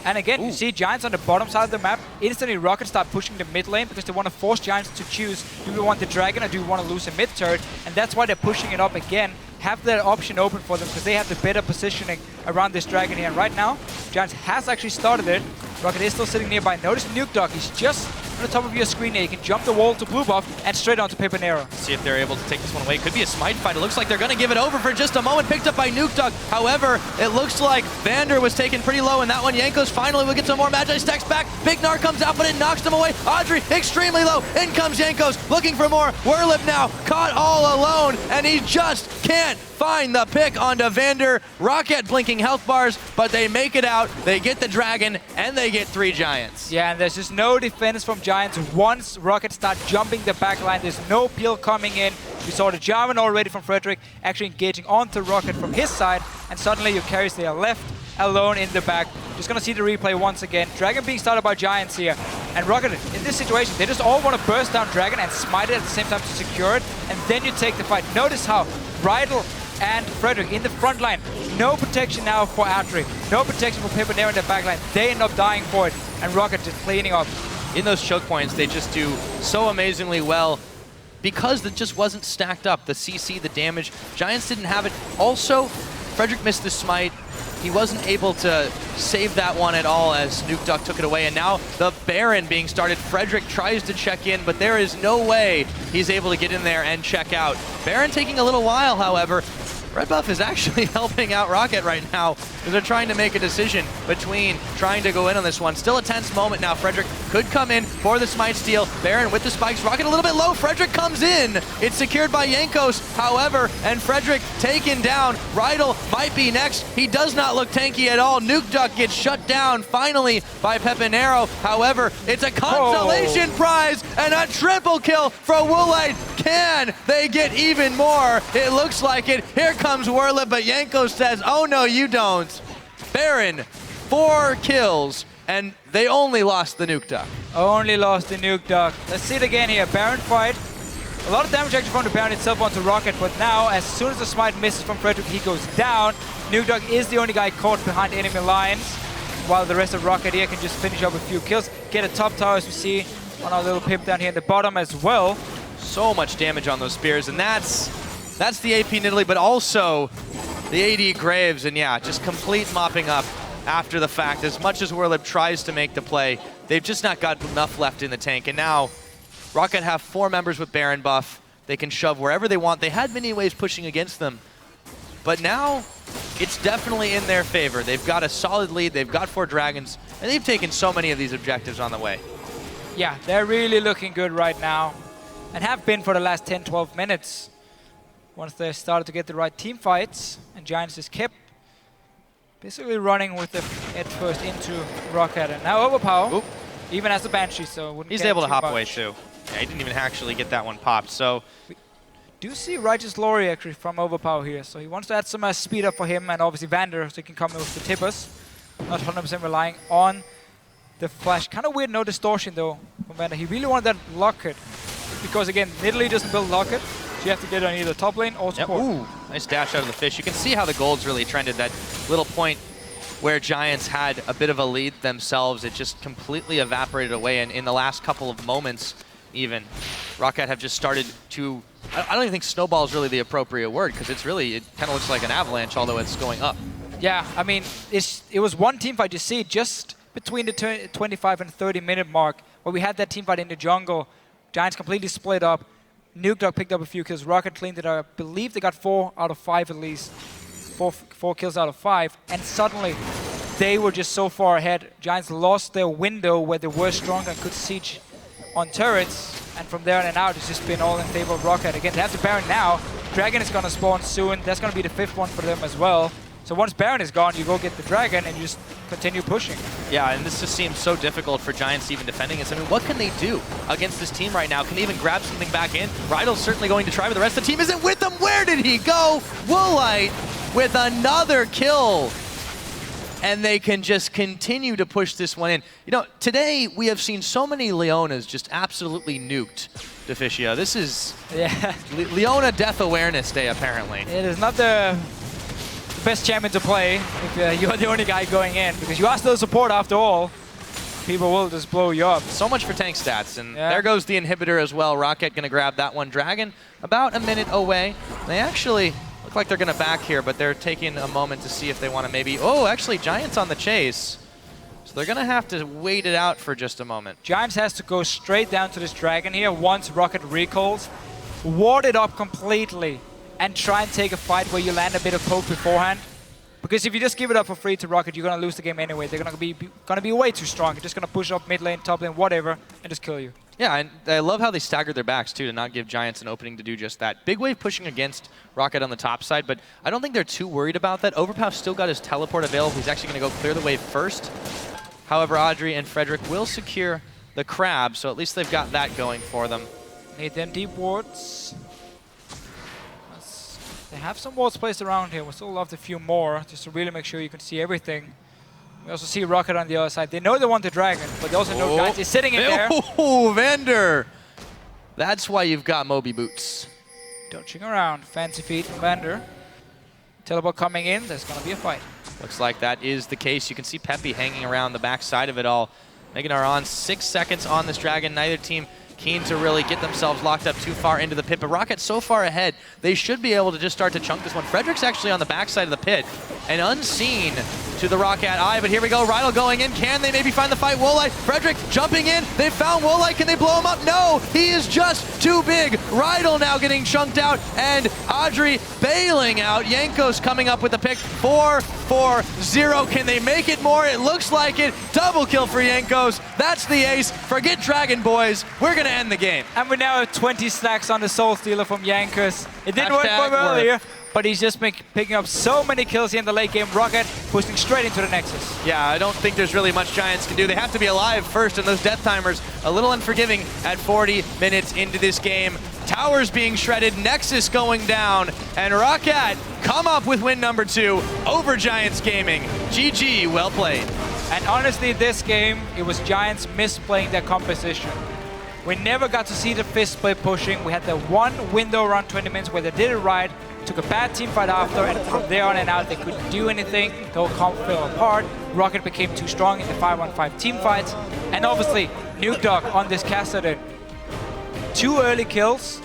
And again, you see Giants on the bottom side of the map. Instantly ROCCAT start pushing the mid lane because they want to force Giants to choose, do we want the Dragon or do we want to lose a mid turret? And that's why they're pushing it up again. Have that option open for them because they have the better positioning around this Dragon here. And right now, Giants has actually started it. ROCCAT is still sitting nearby. Notice Nuke Duck, he's just on the top of your screen here. You can jump the wall to blue buff and straight onto Pepanera. See if they're able to take this one away. Could be a smite fight. It looks like they're going to give it over for just a moment. Picked up by Nuke Duck. However, it looks like Vander was taken pretty low in that one. Jankos finally will get some more Magi stacks back. Big Gnar comes out, but it knocks them away. Audrey extremely low. In comes Jankos looking for more. Warlib now caught all alone, and he just can't find the pick onto Vander. ROCCAT blinking health bars, but they make it out. They get the Dragon, and they get 3 Giants. Yeah, and there's just no defense from Giants. Once ROCCAT start jumping the backline, there's no peel coming in. We saw the Jarvan already from Frederick actually engaging onto ROCCAT from his side, and suddenly your carries they are left alone in the back. Just gonna see the replay once again. Dragon being started by Giants here. And ROCCAT, in this situation, they just all want to burst down Dragon and smite it at the same time to secure it, and then you take the fight. Notice how Rydal and Frederick in the front line, no protection now for Adri, no protection for Pepinero in the back line. They end up dying for it, and ROCCAT just cleaning up. In those choke points, they just do so amazingly well because it just wasn't stacked up. The CC, the damage, Giants didn't have it. Also, Frederick missed the smite. He wasn't able to save that one at all as Nuke Duck took it away. And now the Baron being started. Frederick tries to check in, but there is no way he's able to get in there and check out. Baron taking a little while, however. Red Buff is actually helping out ROCCAT right now as they're trying to make a decision between trying to go in on this one. Still a tense moment now. Frederick could come in for the smite steal. Baron with the spikes. ROCCAT a little bit low. Frederick comes in. It's secured by Jankos, however, and Frederick taken down. Rydal might be next. He does not look tanky at all. Nuke Duck gets shut down finally by Pepinero. However, it's a consolation prize and a triple kill for Woolite. Can they get even more? It looks like it. Here comes Werle, but Jankos says, oh no, you don't. Baron, 4 kills, and they only lost the Nuke Duck. Only lost the Nuke Duck. Let's see it again here. Baron fight. A lot of damage actually from the Baron itself onto ROCCAT, but now, as soon as the smite misses from Frederick, he goes down. Nuke Duck is the only guy caught behind enemy lines, while the rest of ROCCAT here can just finish up a few kills. Get a top tower, as we see on our little pip down here in the bottom as well. So much damage on those spears, and that's the AP Nidalee, but also the AD Graves, and yeah, just complete mopping up after the fact. As much as Werle tries to make the play, they've just not got enough left in the tank, and now ROCCAT have 4 members with Baron buff. They can shove wherever they want. They had many ways pushing against them, but now it's definitely in their favor. They've got a solid lead, they've got 4 dragons, and they've taken so many of these objectives on the way. Yeah, they're really looking good right now, and have been for the last 10-12 minutes. Once they started to get the right team fights, and Giants just kept basically running with the head first into ROCCAT, and now Overpower, Oop. even as a Banshee, so wouldn't He's get able to too hop much. away too. Yeah, he didn't even actually get that one popped, so. Do see Righteous Glory actually from Overpower here, so he wants to add some speed up for him, and obviously Vander, so he can come in with the tippers. Not 100% relying on the flash. Kind of weird, no distortion though from Vander. He really wanted that locket, because again, Nidalee doesn't build locket, so you have to get on either top lane or support. Yep. Ooh, nice dash out of the fish. You can see how the gold's really trended. That little point where Giants had a bit of a lead themselves, it just completely evaporated away. And in the last couple of moments, even, ROCCAT have just started to, I don't even think snowball is really the appropriate word, because it's really, it kind of looks like an avalanche, although it's going up. Yeah, I mean, it was one team fight. You see, just between the 25 and 30 minute mark, where we had that team fight in the jungle, Giants completely split up. Nuke Duck picked up a few kills. ROCCAT cleaned it up. I believe they got 4 out of 5 at least. 4 kills out of 5. And suddenly, they were just so far ahead. Giants lost their window where they were strong and could siege on turrets. And from there on out, it's just been all in favor of ROCCAT. Again, they have the Baron now. Dragon is going to spawn soon. That's going to be the 5th one for them as well. So once Baron is gone, you go get the Dragon and you just continue pushing. Yeah, and this just seems so difficult for Giants even defending it. I mean, what can they do against this team right now? Can they even grab something back in? Rydal's certainly going to try, but the rest of the team isn't with them. Where did he go? Woolite with another kill. And they can just continue to push this one in. You know, today we have seen so many Leonas just absolutely nuked Deficio. This is Leona Death Awareness Day, apparently. It is not the best champion to play if you're the only guy going in, because you are still support after all. People will just blow you up. So much for tank stats, and there goes the inhibitor as well. ROCCAT gonna grab that one. Dragon about a minute away. They actually look like they're gonna back here, but they're taking a moment to see if they wanna maybe, oh, actually Giants on the chase. So they're gonna have to wait it out for just a moment. Giants has to go straight down to this Dragon here once ROCCAT recalls, ward it up completely, and try and take a fight where you land a bit of poke beforehand. Because if you just give it up for free to ROCCAT, you're going to lose the game anyway. They're going to be way too strong. They're just going to push up mid lane, top lane, whatever, and just kill you. Yeah, and I love how they staggered their backs, too, to not give Giants an opening to do just that. Big wave pushing against ROCCAT on the top side, but I don't think they're too worried about that. Overpower still got his teleport available. He's actually going to go clear the wave first. However, Audrey and Frederick will secure the crab, so at least they've got that going for them. Need them deep wards. They have some wards placed around here. We'll still love a few more, just to really make sure you can see everything. We also see ROCCAT on the other side. They know they want the dragon, but they also know Giants is sitting in there. Oh, Vander! That's why you've got Moby Boots. Dodging around. Fancy feet from Vander. Teleport coming in. There's going to be a fight. Looks like that is the case. You can see Peppy hanging around the backside of it all. Megan are on 6 seconds on this dragon. Neither team keen to really get themselves locked up too far into the pit, but ROCCAT so far ahead, they should be able to just start to chunk this one. Frederick's actually on the backside of the pit, and unseen to the ROCCAT eye, but here we go, Rydell going in. Can they maybe find the fight? Woolite, Frederick jumping in. They found Woolite. Can they blow him up? No, he is just too big. Rydell now getting chunked out, and Audrey bailing out. Jankos coming up with the pick. 4-4-0. Can they make it more? It looks like it. Double kill for Jankos. That's the ace. Forget Dragon Boys. We're going to end the game. And we now have 20 stacks on the Soul Stealer from Jankos. It didn't work for him earlier, but he's just picking up so many kills here in the late game. ROCCAT pushing straight into the Nexus. Yeah, I don't think there's really much Giants can do. They have to be alive first, and those death timers a little unforgiving at 40 minutes into this game. Towers being shredded, Nexus going down, and ROCCAT come up with win number 2 over Giants Gaming. GG, well played. And honestly, this game, it was Giants misplaying their composition. We never got to see the fist split pushing. We had the one window around 20 minutes where they did it right, took a bad team fight after, and from there on and out, they couldn't do anything. The whole comp fell apart. ROCCAT became too strong in the 5-on-5 team fights. And obviously, Nuke Dog on this Cassidy. 2 early kills,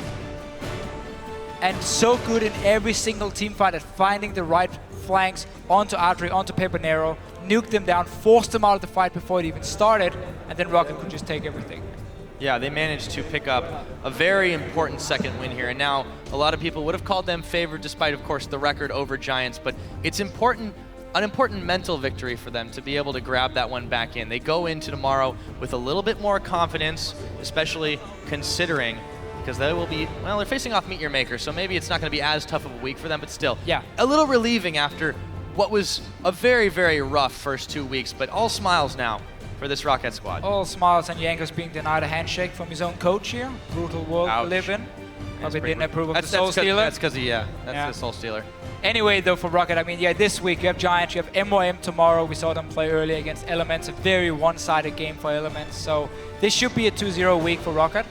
and so good in every single team fight at finding the right flanks onto Audrey, onto Pepinero, nuked them down, forced them out of the fight before it even started, and then ROCCAT could just take everything. Yeah, they managed to pick up a very important second win here, and now a lot of people would have called them favored despite, of course, the record over Giants, but it's an important mental victory for them to be able to grab that one back in. They go into tomorrow with a little bit more confidence, especially considering, because they will be, well, they're facing off Meet Your Maker, so maybe it's not going to be as tough of a week for them, but still, yeah, a little relieving after what was a very, very rough first 2 weeks, but all smiles now for this ROCCAT squad. All smiles, and Jankos being denied a handshake from his own coach here. Brutal world we live in. Probably didn't approve of the Soul Stealer. That's because that's the Soul Stealer. Anyway, though, for ROCCAT, I mean, yeah, this week you have Giants, you have MOM tomorrow. We saw them play early against Elements, a very one-sided game for Elements. So this should be a 2-0 week for ROCCAT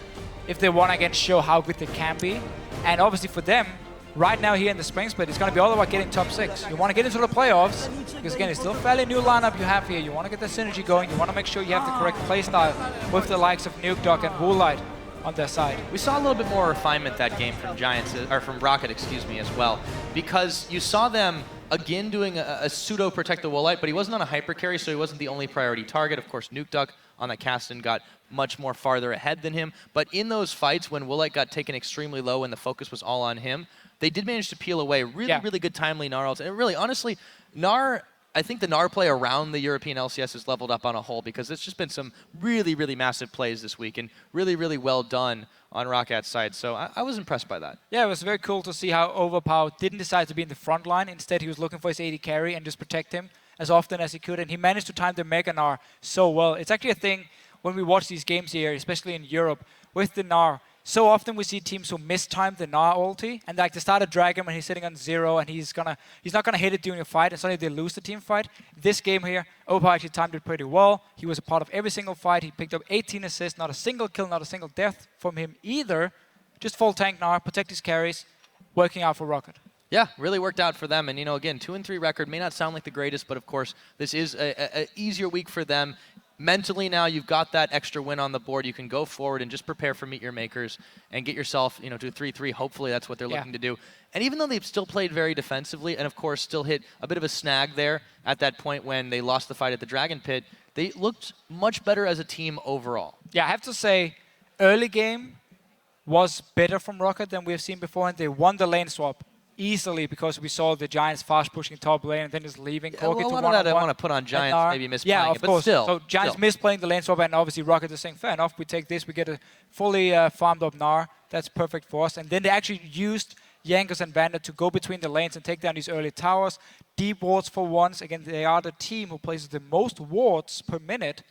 if they want to again show how good they can be. And obviously for them, right now here in the spring split, it's going to be all about getting top 6. You want to get into the playoffs, because again, it's still a fairly new lineup you have here. You want to get the synergy going. You want to make sure you have the correct playstyle with the likes of Nuke Dog and Woolite on their side. We saw a little bit more refinement that game from from ROCCAT, excuse me, as well, because you saw them again doing a pseudo protect the Woolite, but he wasn't on a hyper carry, so he wasn't the only priority target. Of course, Nuke Duck on that Caston got much more farther ahead than him, but in those fights when Woolite got taken extremely low and the focus was all on him, they did manage to peel away really good timely Gnar ults. And really, honestly, Gnar, I think the Gnar play around the European LCS has leveled up on a whole, because it's just been some really, really massive plays this week and really, really well done on ROCCAT's side. So I was impressed by that. Yeah, it was very cool to see how Overpower didn't decide to be in the front line. Instead, he was looking for his AD carry and just protect him as often as he could. And he managed to time the Mega Gnar so well. It's actually a thing when we watch these games here, especially in Europe, with the Gnar. So often we see teams who mistime the Gnar ulti, and like they start a Dragon when he's sitting on 0 and he's not gonna hit it during a fight, and suddenly they lose the team fight. This game here, Opa actually timed it pretty well. He was a part of every single fight. He picked up 18 assists, not a single kill, not a single death from him either. Just full tank Gnar, protect his carries, working out for ROCCAT. Yeah, really worked out for them. And, you know, again, 2-3 record may not sound like the greatest, but of course, this is an easier week for them. Mentally now, you've got that extra win on the board. You can go forward and just prepare for Meet Your Makers and get yourself, you know, to a 3-3. Hopefully that's what they're looking to do. And even though they've still played very defensively and, of course, still hit a bit of a snag there at that point when they lost the fight at the Dragon Pit, they looked much better as a team overall. Yeah, I have to say, early game was better from ROCCAT than we have seen before, and they won the lane swap easily because we saw the Giants fast pushing top lane and then just leaving Corki to a lot of that I want to put on Giants maybe misplaying it, but still. So Giants misplaying the lane swap, and obviously ROCCAT is saying, fair enough, we take this, we get a fully farmed up Gnar, that's perfect for us. And then they actually used Jankos and Vander to go between the lanes and take down these early towers. Deep wards for once. Again, they are the team who places the most wards per minute,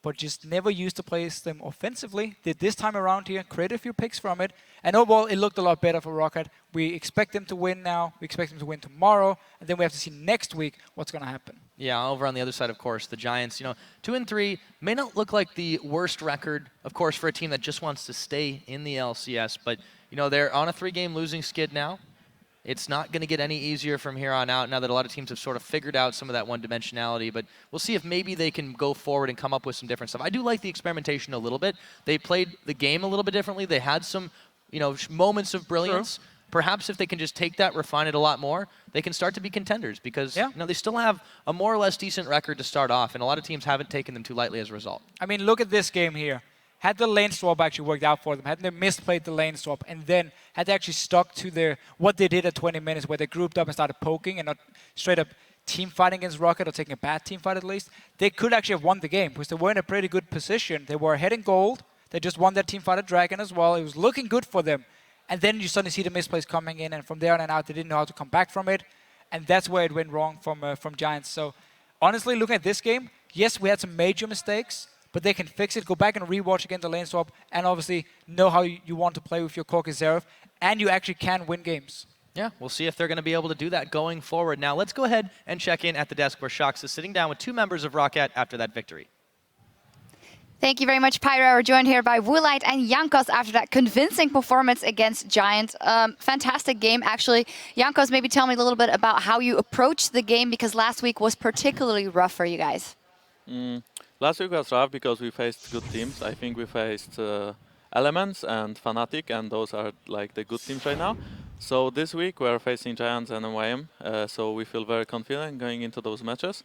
but just never used to place them offensively. Did this time around here, create a few picks from it, and overall it looked a lot better for ROCCAT. We expect them to win now, we expect them to win tomorrow, and then we have to see next week what's going to happen. Yeah, over on the other side, of course, the Giants, 2-3 may not look like the worst record, of course, for a team that just wants to stay in the LCS, but, they're on a 3-game losing skid now. It's not going to get any easier from here on out now that a lot of teams have sort of figured out some of that one-dimensionality, but we'll see if maybe they can go forward and come up with some different stuff. I do like the experimentation a little bit. They played the game a little bit differently. They had some, moments of brilliance. True. Perhaps if they can just take that, refine it a lot more, they can start to be contenders because they still have a more or less decent record to start off, and a lot of teams haven't taken them too lightly as a result. I mean, look at this game here. Had the lane swap actually worked out for them, had they misplayed the lane swap, and then had they actually stuck to what they did at 20 minutes, where they grouped up and started poking and not straight up team fighting against ROCCAT or taking a bad team fight at least, they could actually have won the game because they were in a pretty good position. They were ahead in gold. They just won their team fight at Dragon as well. It was looking good for them. And then you suddenly see the misplays coming in, and from there on and out, they didn't know how to come back from it. And that's where it went wrong from Giants. So honestly, looking at this game, yes, we had some major mistakes, but they can fix it, go back and rewatch again the lane swap, and obviously know how you want to play with your Corki Zeref, and you actually can win games. Yeah, we'll see if they're going to be able to do that going forward. Now, let's go ahead and check in at the desk where Shox is sitting down with two members of ROCCAT after that victory. Thank you very much, Pyra. We're joined here by Woolite and Jankos after that convincing performance against Giants. Fantastic game, actually. Jankos, maybe tell me a little bit about how you approached the game, because last week was particularly rough for you guys. Last week was rough because we faced good teams. I think we faced Elements and Fnatic, and those are like the good teams right now. So this week we're facing Giants and NYM, so we feel very confident going into those matches.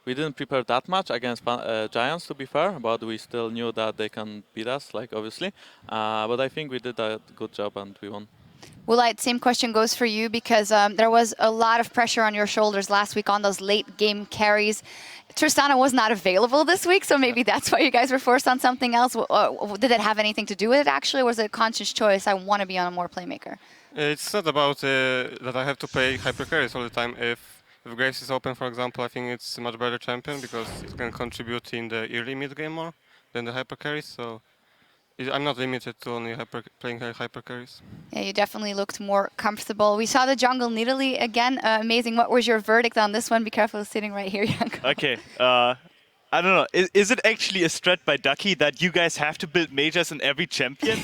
We didn't prepare that much against Giants, to be fair, but we still knew that they can beat us, obviously. But I think we did a good job and we won. Woolite, same question goes for you, because there was a lot of pressure on your shoulders last week on those late game carries. Tristana was not available this week, so maybe that's why you guys were forced on something else. Did it have anything to do with it, actually, or was it a conscious choice? I want to be on a more playmaker. It's not about that I have to play hyper carries all the time. If Graves is open, for example, I think it's a much better champion because it can contribute in the early mid game more than the hyper carries. So I'm not limited to only playing hyper carries. Yeah, you definitely looked more comfortable. We saw the jungle Nidalee again. Amazing. What was your verdict on this one? Be careful sitting right here, Janko. Okay. I don't know. Is it actually a strat by Ducky that you guys have to build majors in every champion?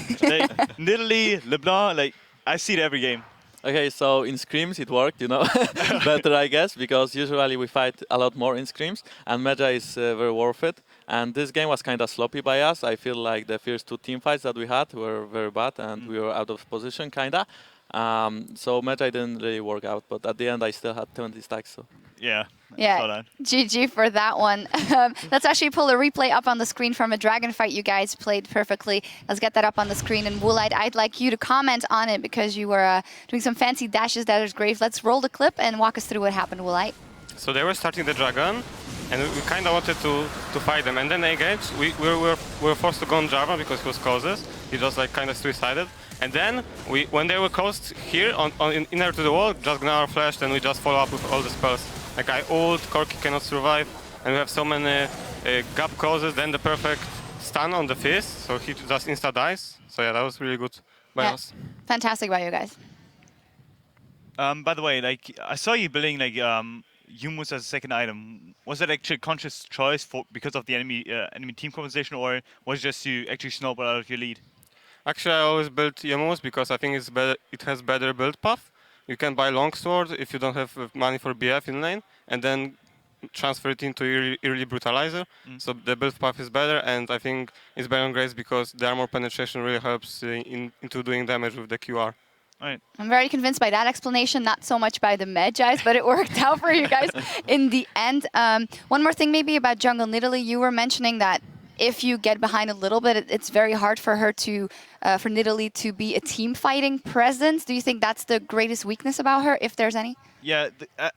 Nidalee, LeBlanc, I see it every game. Okay, so in scrims it worked, better I guess, because usually we fight a lot more in scrims, and Magi is very worth it. And this game was kind of sloppy by us. I feel like the first two team fights that we had were very bad, and we were out of position, kinda. So Magi didn't really work out, but at the end I still had 20 stacks. So. Yeah. GG for that one. Let's actually pull a replay up on the screen from a dragon fight you guys played perfectly. Let's get that up on the screen. And Woolite, I'd like you to comment on it because you were doing some fancy dashes. That is great. Let's roll the clip and walk us through what happened, Woolite. So they were starting the dragon, and we kind of wanted to fight them. And then they engaged. We were forced to go on Java because he was closest. He just kind of suicided. And then when they were close here, inner to the wall, just Gnar flashed, and we just follow up with all the spells. I ult, Corki cannot survive, and we have so many gap closes, then the perfect stun on the fist, so he just insta-dies. So yeah, that was really good by us. Fantastic by you guys. By the way, I saw you building Humus as a second item. Was that actually a conscious choice because of the enemy team composition, or was it just to actually snowball out of your lead? Actually, I always build Humus because I think it has better build path. You can buy Longsword if you don't have money for BF in lane, and then transfer it into early Brutalizer. So the build path is better, and I think it's better on Grace because the armor penetration really helps into doing damage with the QR. Right. I'm very convinced by that explanation, not so much by the Magi's, but it worked out for you guys in the end. One more thing maybe about jungle Nidalee. You were mentioning that if you get behind a little bit, it's very hard for her for Nidalee to be a team fighting presence. Do you think that's the greatest weakness about her, if there's any? Yeah,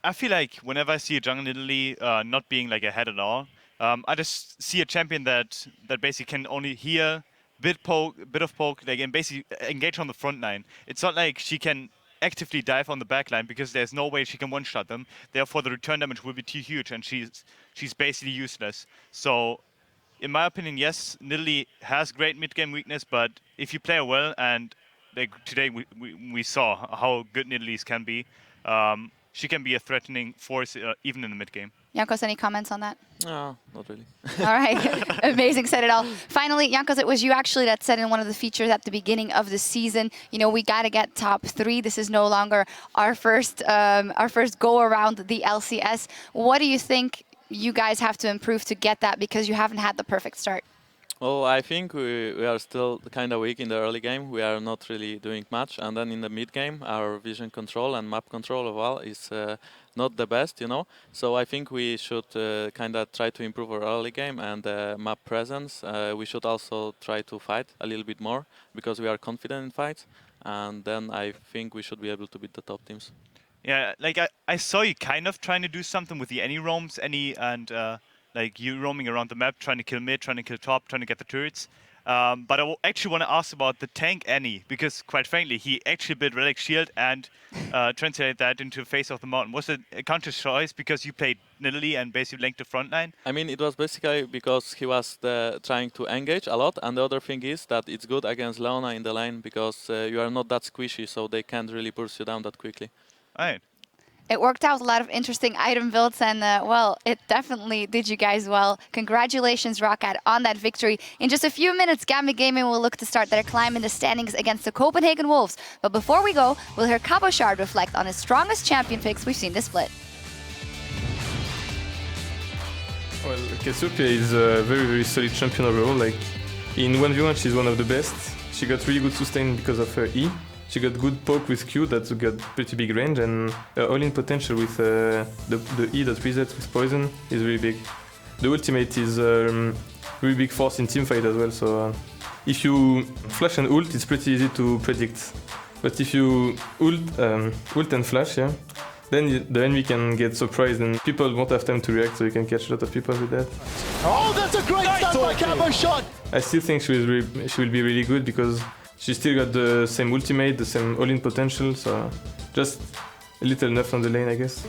I feel like whenever I see a jungle Nidalee not being ahead at all, I just see a champion that basically can only heal, bit of poke, and basically engage on the front line. It's not like she can actively dive on the back line because there's no way she can one-shot them. Therefore, the return damage will be too huge, and she's basically useless. So, in my opinion, yes, Nidalee has great mid-game weakness, but if you play her well, and today we saw how good Nidalee's can be, she can be a threatening force even in the mid game. Jankos, any comments on that? No, not really. All right, amazing, said it all. Finally, Jankos, it was you actually that said in one of the features at the beginning of the season, you know, we got to get top 3. This is no longer our first go around the LCS. What do you think you guys have to improve to get that, because you haven't had the perfect start? Well, I think we are still kind of weak in the early game. We are not really doing much. And then in the mid game, our vision control and map control as well is not the best, you know. So I think we should kind of try to improve our early game and map presence. We should also try to fight a little bit more, because we are confident in fights. And then I think we should be able to beat the top teams. Yeah, like I saw you kind of trying to do something with the any roams, and like you roaming around the map, trying to kill mid, trying to kill top, trying to get the turrets. But I actually want to ask about the tank Annie, because quite frankly, he actually built Relic Shield and translated that into Face of the Mountain. Was it a conscious choice because you played Nidalee and basically linked the front line? I mean, it was basically because he was trying to engage a lot, and the other thing is that it's good against Leona in the lane, because you are not that squishy, so they can't really push you down that quickly. Right. It worked out, a lot of interesting item builds, and well, it definitely did you guys well. Congratulations, ROCCAT, on that victory. In just a few minutes, Gambit Gaming will look to start their climb in the standings against the Copenhagen Wolves. But before we go, we'll hear Cabochard reflect on his strongest champion picks we've seen this split. Well, Cassiopeia is a very, very solid champion overall. Like, in 1v1, she's one of the best. She got really good sustain because of her E. She got good poke with Q that's got pretty big range, and all-in potential with the E that resets with poison is really big. The ultimate is really big force in teamfight as well, so if you flash and ult, it's pretty easy to predict. But if you ult and flash, yeah, then the enemy can get surprised and people won't have time to react, so you can catch a lot of people with that. Oh, that's a great stun by Cabochard! I still think she will be really good because she still got the same ultimate, the same all-in potential, so just a little nerf on the lane, I guess.